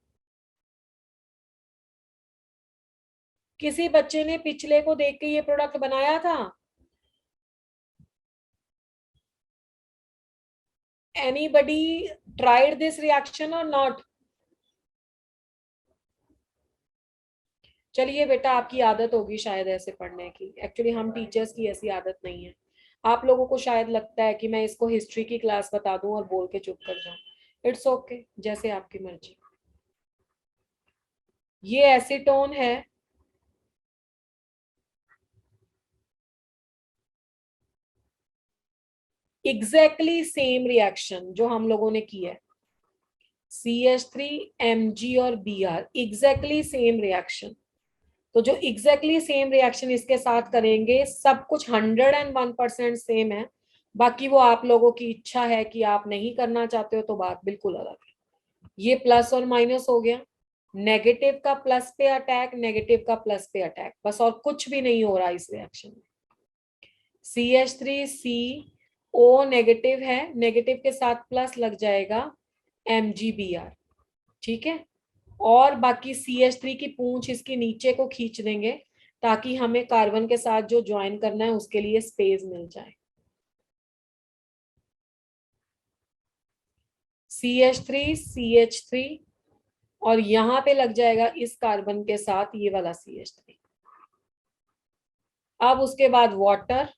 किसी बच्चे ने पिछले को देख के ये प्रोडक्ट बनाया था? Anybody tried this reaction or not? चलिए बेटा, आपकी आदत होगी शायद ऐसे पढ़ने की, एक्चुअली हम टीचर्स की ऐसी आदत नहीं है। आप लोगों को शायद लगता है कि मैं इसको हिस्ट्री की क्लास बता दूं और बोल के चुप कर जाऊं। इट्स ओके, जैसे आपकी मर्जी। ये एसीटोन है, एग्जैक्टली सेम रिएक्शन जो हम लोगों ने की है, CH3 Mg और Br, एग्जैक्टली सेम रिएक्शन। तो जो एग्जैक्टली सेम रिएक्शन इसके साथ करेंगे, सब कुछ 101% सेम है। बाकी वो आप लोगों की इच्छा है कि आप नहीं करना चाहते हो तो बात बिल्कुल अलग है। ये प्लस और माइनस हो गया, नेगेटिव का प्लस पे अटैक, नेगेटिव का प्लस पे अटैक, बस और कुछ भी नहीं हो रहा इस रिएक्शन में। CH3CO नेगेटिव है, नेगेटिव के साथ प्लस लग जाएगा MgBr, ठीक है। और बाकी CH3 की पूंछ इसके नीचे को खींच देंगे ताकि हमें कार्बन के साथ जो ज्वाइन करना है उसके लिए स्पेस मिल जाए। CH3 और यहां पे लग जाएगा इस कार्बन के साथ ये वाला CH3। अब उसके बाद वाटर,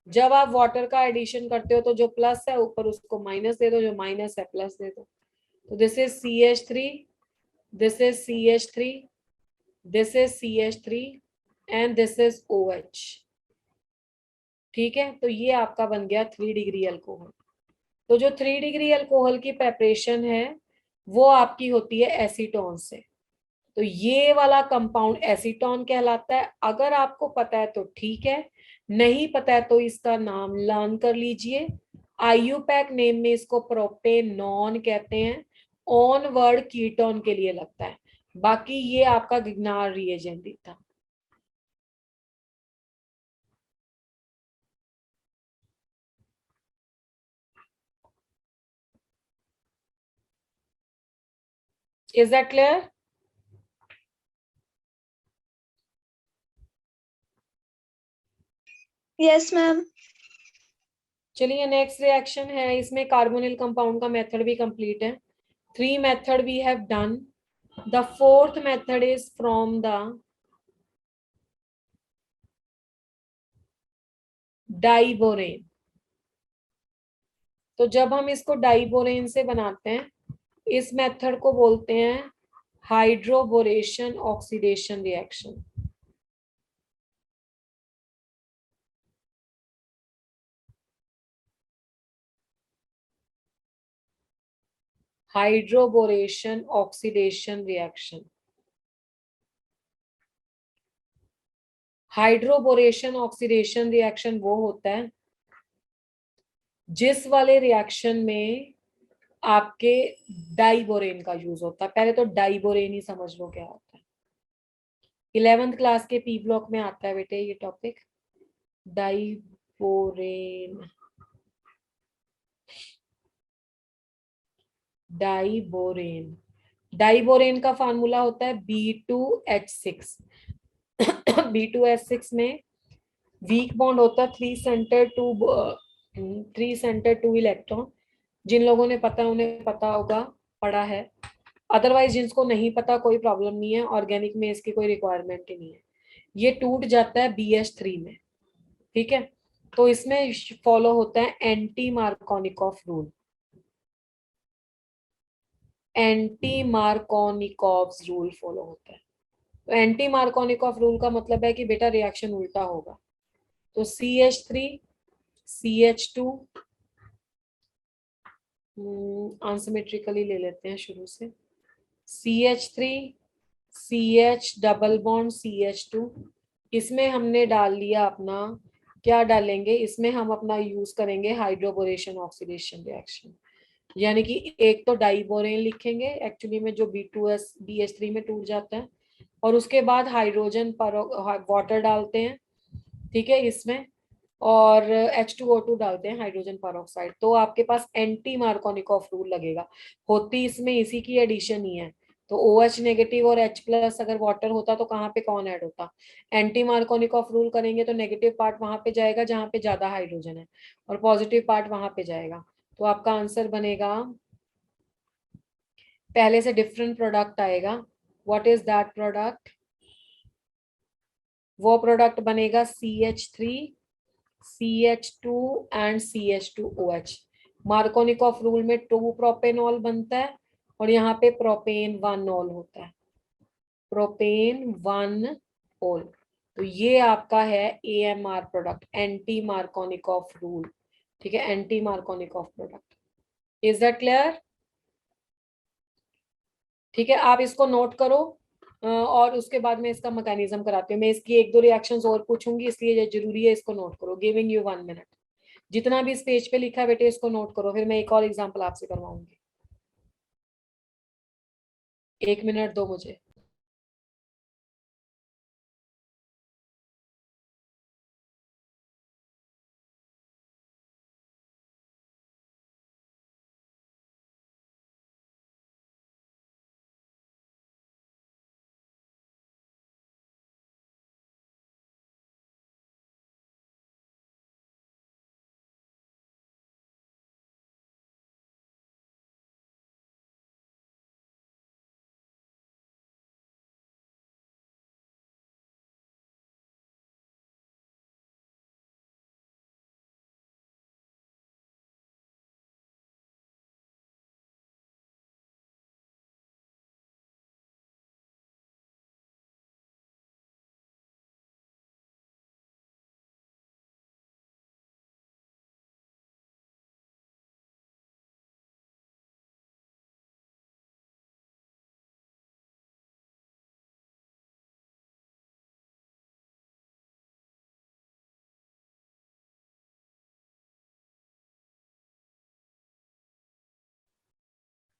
जब आप वाटर का एडिशन करते हो तो जो प्लस है ऊपर उसको माइनस दे दो, जो माइनस है प्लस दे दो। तो this is CH3, this is CH3, this is CH3 and this is OH, ठीक है। तो ये आपका बन गया 3 डिग्री अल्कोहल। तो जो 3 डिग्री अल्कोहल की प्रेपरेशन है वो आपकी होती है एसीटोन से। तो ये वाला कंपाउंड एसीटोन कहलाता है। अगर आपको पता है तो ठीक है, नहीं पता है तो इसका नाम लर्न कर लीजिए। IUPAC नेम में इसको प्रोपेनॉन कहते हैं, ऑन वर्ड कीटोन के लिए लगता है। बाकी ये आपका गिग्नार रिएजेंट ही था। Is that clear? Yes ma'am. चलिए नेक्स्ट रिएक्शन है, इसमें कार्बोनिल कंपाउंड का मेथड भी कंप्लीट है। 3 method we have done, the 4th method is from the diborane. तो जब हम इसको डाइबोरेन से बनाते हैं, इस मेथड को बोलते हैं hydroboration oxidation reaction. Hydroboration oxidation reaction. Hydroboration oxidation reaction वो होता है जिस वाले रिएक्शन में आपके डाइबोरेन का यूज होता है। पहले तो डाइबोरेन ही समझ लो क्या होता है। 11th क्लास के पी ब्लॉक में आता है बेटे ये टॉपिक, डाइबोरेन। डाइबोरेन, डाइबोरेन का फार्मूला होता है B2H6। B2H6 में वीक बॉन्ड होता है 3 सेंटर 2 इलेक्ट्रॉन। जिन लोगों ने पता है उन्हें पता होगा, पढ़ा है। अदरवाइज जिनको नहीं पता कोई प्रॉब्लम नहीं है, ऑर्गेनिक में इसकी कोई रिक्वायरमेंट ही नहीं है। ये टूट जाता है BH3 में, ठीक है। तो इसमें फॉलो होता है anti Markovnikov rule. Anti Markovnikov's rule follow होता है। तो एंटी मार्कोनिकॉव रूल का मतलब है कि बेटा रिएक्शन उल्टा होगा। तो CH3 CH2 अनसिमेट्रिकली ले लेते हैं शुरू से। CH3 CH double bond CH2, इसमें हमने डाल लिया अपना, क्या डालेंगे इसमें, हम अपना यूज करेंगे हाइड्रोबोरेशन ऑक्सीडेशन रिएक्शन, यानी कि एक तो डाइबोरेन लिखेंगे एक्चुअली में जो B2S BH3 में टूट जाता है, और उसके बाद हाइड्रोजन पर वाटर डालते हैं, ठीक है इसमें, और H2O2 डालते हैं हाइड्रोजन पेरोक्साइड। तो आपके पास एंटी मार्कोनिकॉफ रूल लगेगा। होती इसमें इसी की एडिशन ही है। तो OH नेगेटिव और H प्लस अगर वाटर होता तो कहाँ पे कौन ऐड होता? एंटी मार्कोनिकॉफ रूल करेंगे तो नेगेटिव पार्ट वहां पे जाएगा जहां पे ज्यादा हाइड्रोजन है, और पॉजिटिव पार्ट वहां पे जाएगा। तो आपका आंसर बनेगा, पहले से डिफरेंट प्रोडक्ट आएगा। What is that product? वो प्रोडक्ट बनेगा CH3 CH2 and CH2OH। Markovnikov rule में 2 प्रोपेनॉल बनता है और यहाँ पे प्रोपेन 1 ऑल होता है, प्रोपेन 1 ऑल। तो ये आपका है AMR product, anti Markovnikov rule, ठीक है, anti Markovnikov product. Is that clear? ठीक है, आप इसको नोट करो और उसके बाद में इसका मैकेनिज्म कराती हूँ। मैं इसकी 1-2 रिएक्शंस और पूछूंगी, इसलिए ये जरूरी है, इसको नोट करो। Giving you 1 minute. जितना भी इस पेज पे लिखा है बेटे इसको नोट करो, फिर मैं एक और एग्जांपल आपसे करवाऊंगी। 1 मिनट दो मुझे।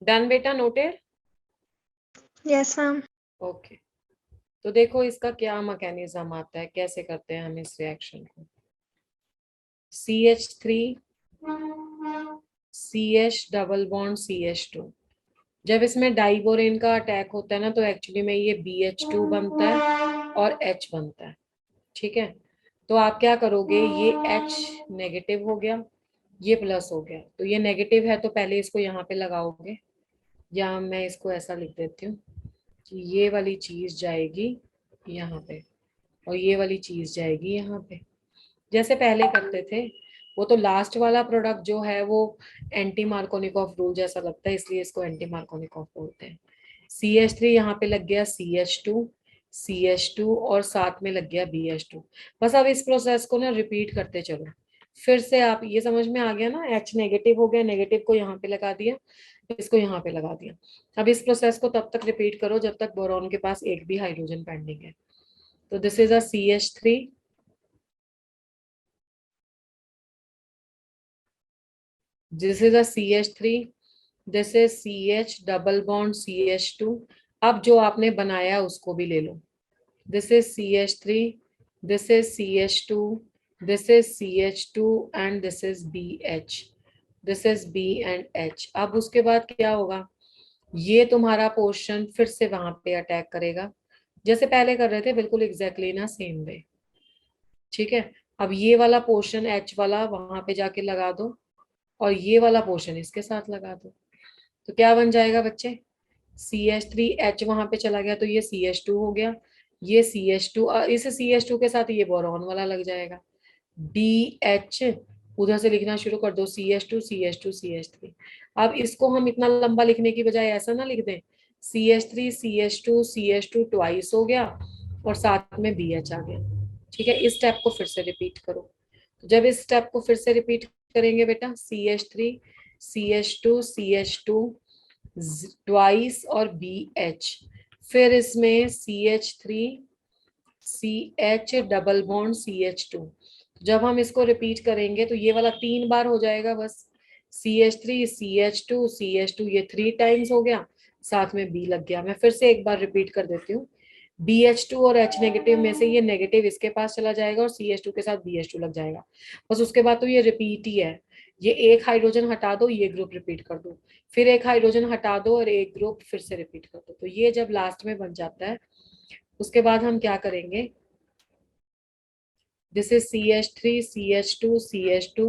डन बेटा, नोटेड? Yes, ma'am. ओके, तो देखो इसका क्या मैकेनिज्म आता है, कैसे करते हैं हम इस रिएक्शन को। CH3 CH double bond CH2, जब इसमें डाइबोरेन का अटैक होता है ना, तो एक्चुअली में ये BH2 बनता है और H बनता है, ठीक है। तो आप क्या करोगे, ये H नेगेटिव हो गया, ये प्लस हो गया, तो ये नेगेटिव है तो पहले इसको यहाँ पे लगाओगे, या मैं इसको ऐसा लिख देती हूँ कि ये वाली चीज जाएगी यहाँ पे और ये वाली चीज जाएगी यहाँ पे, जैसे पहले करते थे। वो तो लास्ट वाला प्रोडक्ट जो है वो एंटी मार्कोनिकॉफ रूल जैसा लगता है, इसलिए इसको एंटी मार्कोनिकॉफ बोलते हैं। CH3 यहाँ पे लग गया CH2 और साथ में लग गया BH2। बस अब इस प्रोसेस को ना रिपीट करते चलो, फिर से आप ये समझ में आ गया ना, H नेगेटिव हो गया, नेगेटिव को यहाँ पे लगा दिया, इसको यहाँ पे लगा दिया। अब इस प्रोसेस को तब तक रिपीट करो जब तक बोरॉन के पास एक भी हाइड्रोजन पेंडिंग है। तो this is a CH3, this is a CH3, this is CH double bond CH2। अब जो आपने बनाया उसको भी ले लो, this is CH3, this is CH2, this is CH2 and this is BH, this is B and H। अब उसके बाद क्या होगा, ये तुम्हारा पोर्शन फिर से वहां पे अटैक करेगा जैसे पहले कर रहे थे, बिल्कुल एग्जैक्टली ना सेम वे, ठीक है। अब ये वाला पोर्शन H वाला वहां पे जाके लगा दो और ये वाला पोर्शन इसके साथ लगा दो, तो क्या बन जाएगा बच्चे, CH3H वहां पे चला गया तो ये CH2 हो गया, ये CH2 इस CH2 के साथ ये बोरॉन वाला लग जाएगा, BH उधर से लिखना शुरू कर दो, CH2 CH2 CH3। अब इसको हम इतना लंबा लिखने की बजाय ऐसा ना लिख दें, CH3 CH2 ट्वाइस हो गया और साथ में BH आ गया। ठीक है, इस स्टेप को फिर से रिपीट करो। जब इस स्टेप को फिर से रिपीट करेंगे बेटा, CH3 CH2 ट्वाइस और BH, फिर इसमें CH3 CH double bond CH2। जब हम इसको रिपीट करेंगे तो ये वाला 3 बार हो जाएगा बस। CH3 CH2 ये 3 टाइम्स हो गया, साथ में B लग गया। मैं फिर से एक बार रिपीट कर देती हूँ, BH2 और H नेगेटिव में से ये नेगेटिव इसके पास चला जाएगा और CH2 के साथ BH2 लग जाएगा। बस उसके बाद तो ये रिपीट ही है। ये एक हाइड्रोजन हटा दो, ये ग्रुप रिपीट कर दो, फिर एक हाइड्रोजन हटा दो और एक ग्रुप फिर से रिपीट कर दो। तो ये जब लास्ट में बन जाता है, उसके बाद हम क्या करेंगे, this is CH3 CH2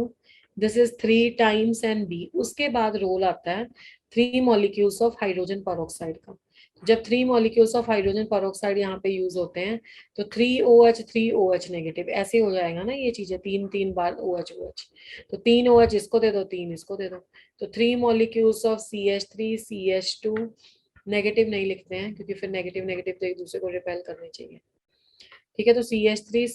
this is 3 times and B। उसके बाद रोल आता है 3 मॉलिक्यूल्स ऑफ हाइड्रोजन पेरोक्साइड का। जब 3 मॉलिक्यूल्स ऑफ हाइड्रोजन पेरोक्साइड यहाँ पे यूज होते हैं तो 3OH नेगेटिव ऐसे हो जाएगा ना, ये चीजें 3 बार OH तो 3 OH इसको दे दो, 3 इसको दे दो, तो 3 molecules of CH3 CH2 negative नहीं लिखते हैं क्योंकि फिर नेगेटिव नेगेटिव तो एक दूसरे को रिपेल करने चाहिए। ठीक है, तो CH3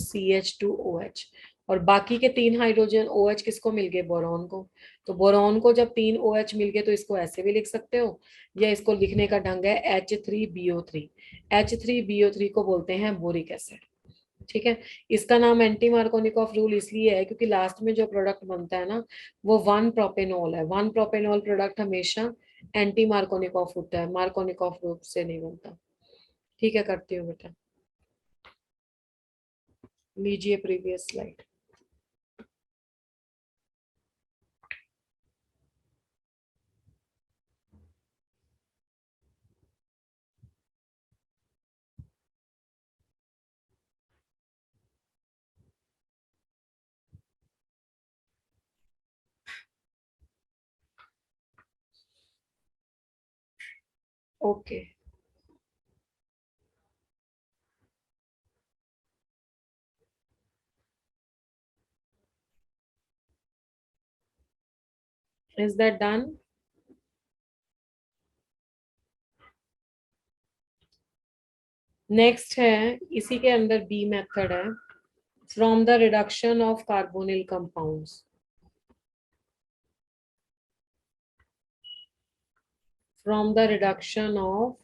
CH2 OH और बाकी के 3 हाइड्रोजन OH किसको मिल गए, बोरॉन को। तो बोरॉन को जब 3 OH मिल गए तो इसको ऐसे भी लिख सकते हो, या इसको लिखने का ढंग है H3BO3। H3BO3 को बोलते हैं बोरिक एसिड। ठीक है, इसका नाम एंटी मार्कोनिकॉफ रूल इसलिए है क्योंकि लास्ट में जो प्रोडक्ट बनता है ना वो 1 प्रोपेनॉल है। 1 प्रोपेनॉल प्रोडक्ट हमेशा एंटी मार्कोनिकॉफ होता है, मार्कोनिकॉफ रूप से नहीं बनता। ठीक है, करती हूँ बेटा, लीजिए previous slide. Okay, is that done? Next है, इसी के अंदर बी मेथड है, from the reduction of carbonyl compounds. From the reduction of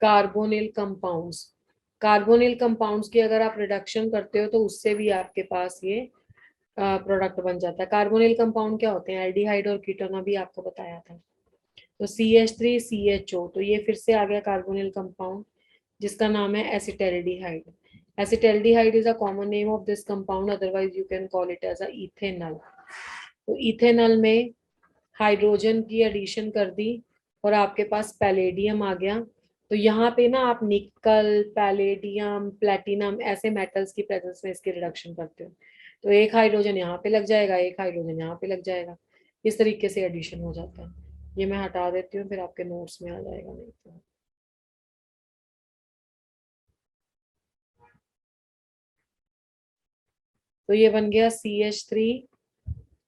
carbonyl compounds. Carbonyl compounds की अगर आप रिडक्शन करते हो तो उससे भी आपके पास ये प्रोडक्ट बन जाता है। कार्बोनिल कंपाउंड क्या होते हैं, एल्डिहाइड और कीटोन, अभी आपको बताया था। तो CH3 CHO, तो ये फिर से आ गया कार्बोनिल कंपाउंड जिसका नाम है acetaldehyde. Acetaldehyde is a common name of this compound, otherwise you can call it as a ethanol. तो इथेनॉल में हाइड्रोजन की एडिशन कर दी और आपके पास पैलेडियम आ गया। तो यहाँ पे ना आप निकल, पैलेडियम, प्लेटिनम ऐसे मेटल्स की प्रेजेंस में इसकी रिडक्शन करते हो, तो एक हाइड्रोजन यहाँ पे लग जाएगा, एक हाइड्रोजन यहाँ पे लग जाएगा, इस तरीके से एडिशन हो जाता है। ये मैं हटा देती हूँ, फिर आपके नोट्स में आ जाएगा नहीं तो। तो ये बन गया CH3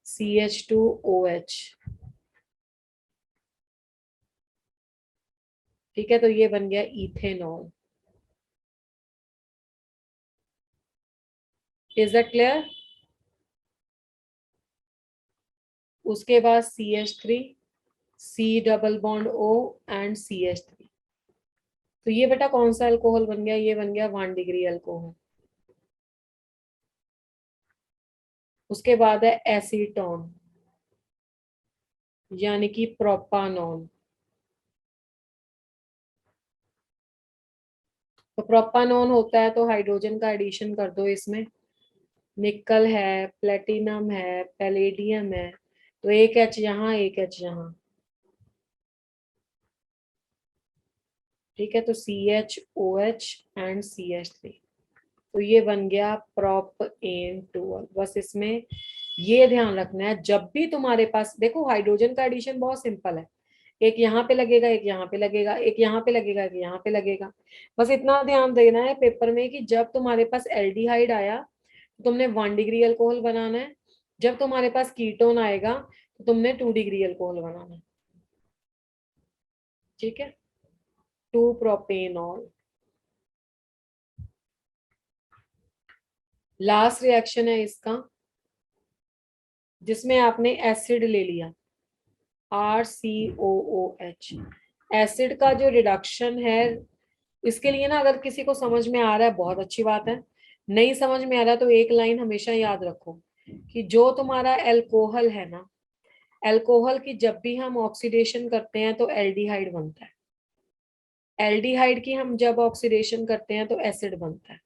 CH2OH। ठीक है, तो ये बन गया इथेनॉल। Is that clear? उसके बाद CH3 C double bond O and CH3। तो ये बेटा कौन सा अल्कोहल बन गया, ये बन गया 1 डिग्री अल्कोहल। उसके बाद है एसीटोन यानी कि प्रोपानॉन। तो प्रोपानॉन होता है तो हाइड्रोजन का एडिशन कर दो इसमें, निकल है, प्लेटिनम है, पैलेडियम है, तो एक H यहाँ, एक H यहाँ। ठीक है, तो CHOH एंड CH3, तो ये बन गया प्रोपेन-2। बस इसमें ये ध्यान रखना है, जब भी तुम्हारे पास, देखो हाइड्रोजन का एडिशन बहुत सिंपल है, एक यहाँ पे लगेगा, एक यहाँ पे लगेगा, एक यहाँ पे लगेगा, एक यहाँ पे लगेगा। बस इतना ध्यान देना है पेपर में कि जब तुम्हारे पास एल्डिहाइड आया तो तुमने 1 डिग्री अल्कोहल बनाना है, जब तुम्हारे पास कीटोन आएगा तो तुमने 2 डिग्री अल्कोहल बनाना, ठीक है। 2 प्रोपेनॉल। लास्ट रिएक्शन है इसका, जिसमें आपने एसिड ले लिया RCOOH। एसिड का जो रिडक्शन है, इसके लिए ना अगर किसी को समझ में आ रहा है बहुत अच्छी बात है, नहीं समझ में आ रहा तो एक लाइन हमेशा याद रखो कि जो तुम्हारा एल्कोहल है ना, एल्कोहल की जब भी हम ऑक्सीडेशन करते हैं तो एल्डिहाइड बनता है। एल्डिहाइड की हम जब ऑक्सीडेशन करते हैं तो एसिड बनता है।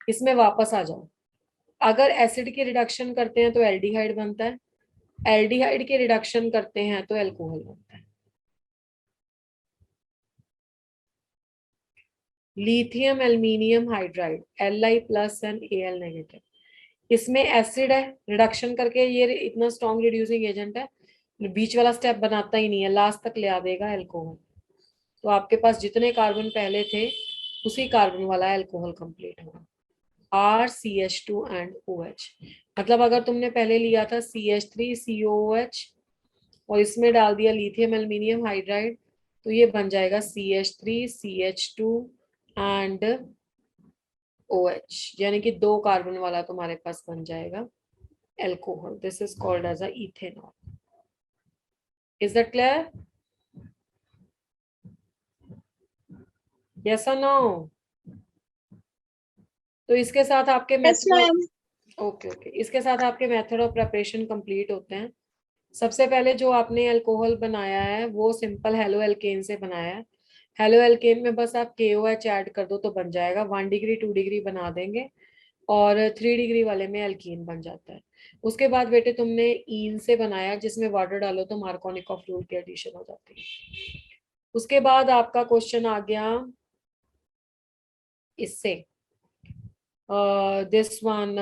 इसमें वापस आ जाओ, अगर एसिड की रिडक्शन करते हैं तो एल्डिहाइड बनता है, एल्डिहाइड की रिडक्शन करते हैं तो एल्कोहल बनता है। Lithium aluminium hydride Li+ and Al negative, इसमें एसिड है, रिडक्शन करके ये इतना स्ट्रॉन्ग रिड्यूसिंग एजेंट है, बीच वाला स्टेप बनाता ही नहीं है, लास्ट तक ले आ देगा एल्कोहल। तो आपके पास जितने कार्बन पहले थे उसी कार्बन वाला एल्कोहल कंप्लीट होगा। RCH2 एंड OH, मतलब अगर तुमने पहले लिया था CH3COOH और इसमें डाल दिया लिथियम एल्यूमिनियम हाइड्राइड, तो ये बन जाएगा CH3CH2 एंड OH, यानी कि 2 कार्बन वाला तुम्हारे पास बन जाएगा alcohol. This is called as a ethanol. Is that clear? Yes और नो? तो इसके साथ आपके Yes, ma'am. ओके ओके, इसके साथ आपके मेथड ऑफ प्रिपरेशन कंप्लीट होते हैं। सबसे पहले जो आपने अल्कोहल बनाया है वो सिंपल हेलो एल्केन से बनाया है। हेलो एल्केन में बस आप KOH ऐड कर दो तो बन जाएगा। 1 डिग्री 2 डिग्री बना देंगे और 3 डिग्री वाले में एल्कीन बन जाता है। उसके बाद बेटे तुमने ईन से बनाया, जिसमें वाटर डालो तो मार्कोनिकॉफ रूल की एडिशन हो जाती है। उसके बाद आपका क्वेश्चन आ गया इससे, दिस वन,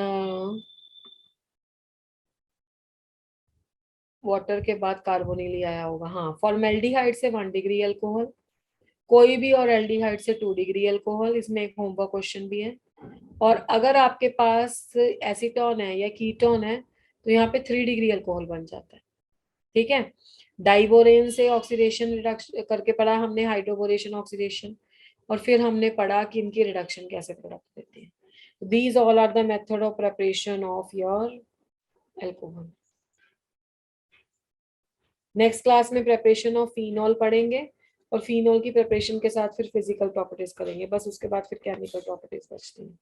वाटर के बाद कार्बोनिल आया होगा, हाँ। फॉर्मेल्डिहाइड से 1 डिग्री अल्कोहल, कोई भी और एल्डिहाइड से 2 डिग्री अल्कोहल। इसमें एक होमवर्क क्वेश्चन भी है। और अगर आपके पास एसीटोन है या कीटोन है तो यहाँ पे 3 डिग्री अल्कोहल बन जाता है, ठीक है। डाइबोरेन से ऑक्सीडेशन रिडक्शन करके पढ़ा हमने, हाइड्रोबोरेशन ऑक्सीडेशन, और फिर हमने पढ़ा कि इनकी रिडक्शन कैसे प्रोडक्ट देती है। These all are the method of preparation of your alcohol. Next class में प्रिपरेशन ऑफ फिनॉल पढ़ेंगे और फिनॉल की प्रिपरेशन के साथ फिर फिजिकल प्रॉपर्टीज करेंगे, बस उसके बाद फिर केमिकल प्रॉपर्टीज बचती हैं।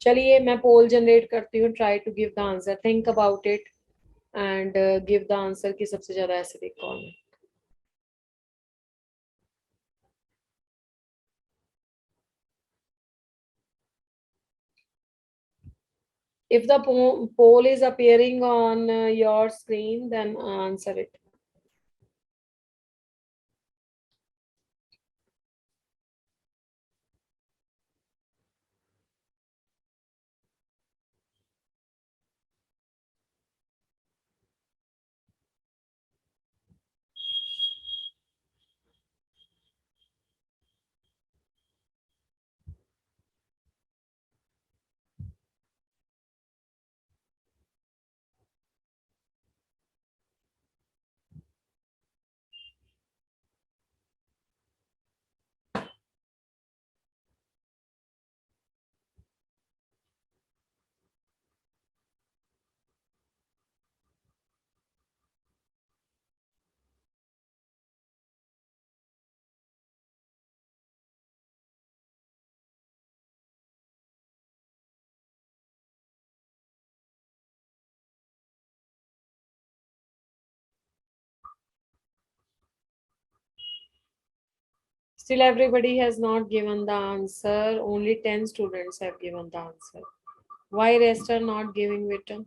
चलिए मैं पोल जनरेट करती हूँ, try to give the answer, think about it and give the answer कि सबसे ज्यादा एसिडिक कौन है। If the poll is appearing on your screen, then answer it. Still everybody has not given the answer. Only 10 students have given the answer. Why rest are not giving it?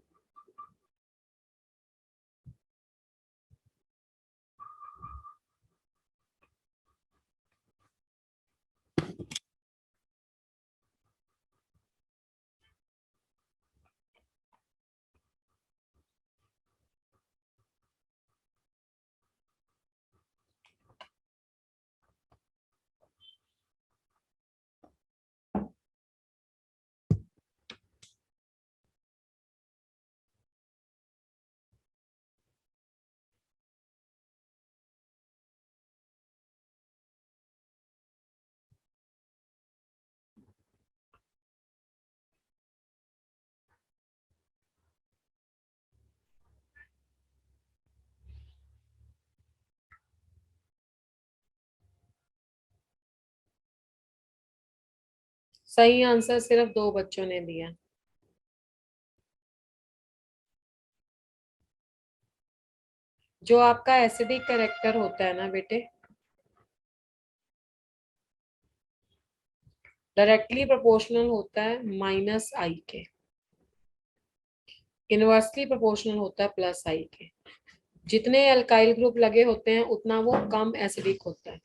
सही answer सिर्फ 2 बच्चों ने दिया। जो आपका acidic character होता है ना बेटे, डायरेक्टली प्रोपोर्शनल होता है -i के, इनवर्सली प्रोपोर्शनल होता है +i के। जितने अल्काइल ग्रुप लगे होते हैं उतना वो कम एसिडिक होता है।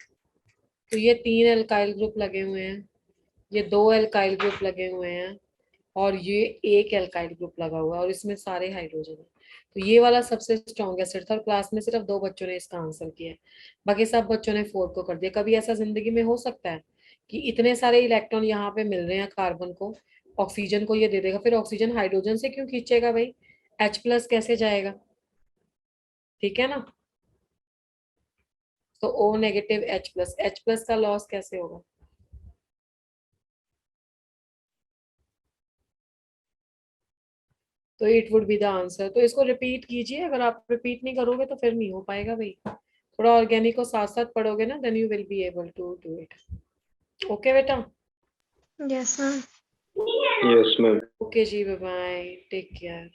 तो ये 3 अल्काइल ग्रुप लगे हुए हैं, ये 2 अल्काइल ग्रुप लगे हुए हैं, और ये 1 अल्काइल ग्रुप लगा हुआ है, और इसमें सारे हाइड्रोजन है। तो ये वाला सबसे स्ट्रॉन्ग एसिड था, और क्लास में सिर्फ 2 बच्चों ने इसका आंसर किया, बाकी सब बच्चों ने 4 को कर दिया। कभी ऐसा जिंदगी में हो सकता है कि इतने सारे इलेक्ट्रॉन यहाँ पे मिल रहे हैं कार्बन को, ऑक्सीजन को ये दे देगा, फिर ऑक्सीजन हाइड्रोजन से क्यों खींचेगा भाई, H+ कैसे जाएगा? ठीक है ना। तो O नेगेटिव H+ का लॉस कैसे होगा? तो it would be the answer. तो इसको रिपीट कीजिए, अगर आप रिपीट नहीं करोगे तो फिर नहीं हो पाएगा भाई। थोड़ा ऑर्गेनिक को साथ साथ पढ़ोगे ना, then you will be able to do it. Okay बेटा? Yes, ma'am. Yes, ma'am. Okay जी, बाय बाय, टेक केयर।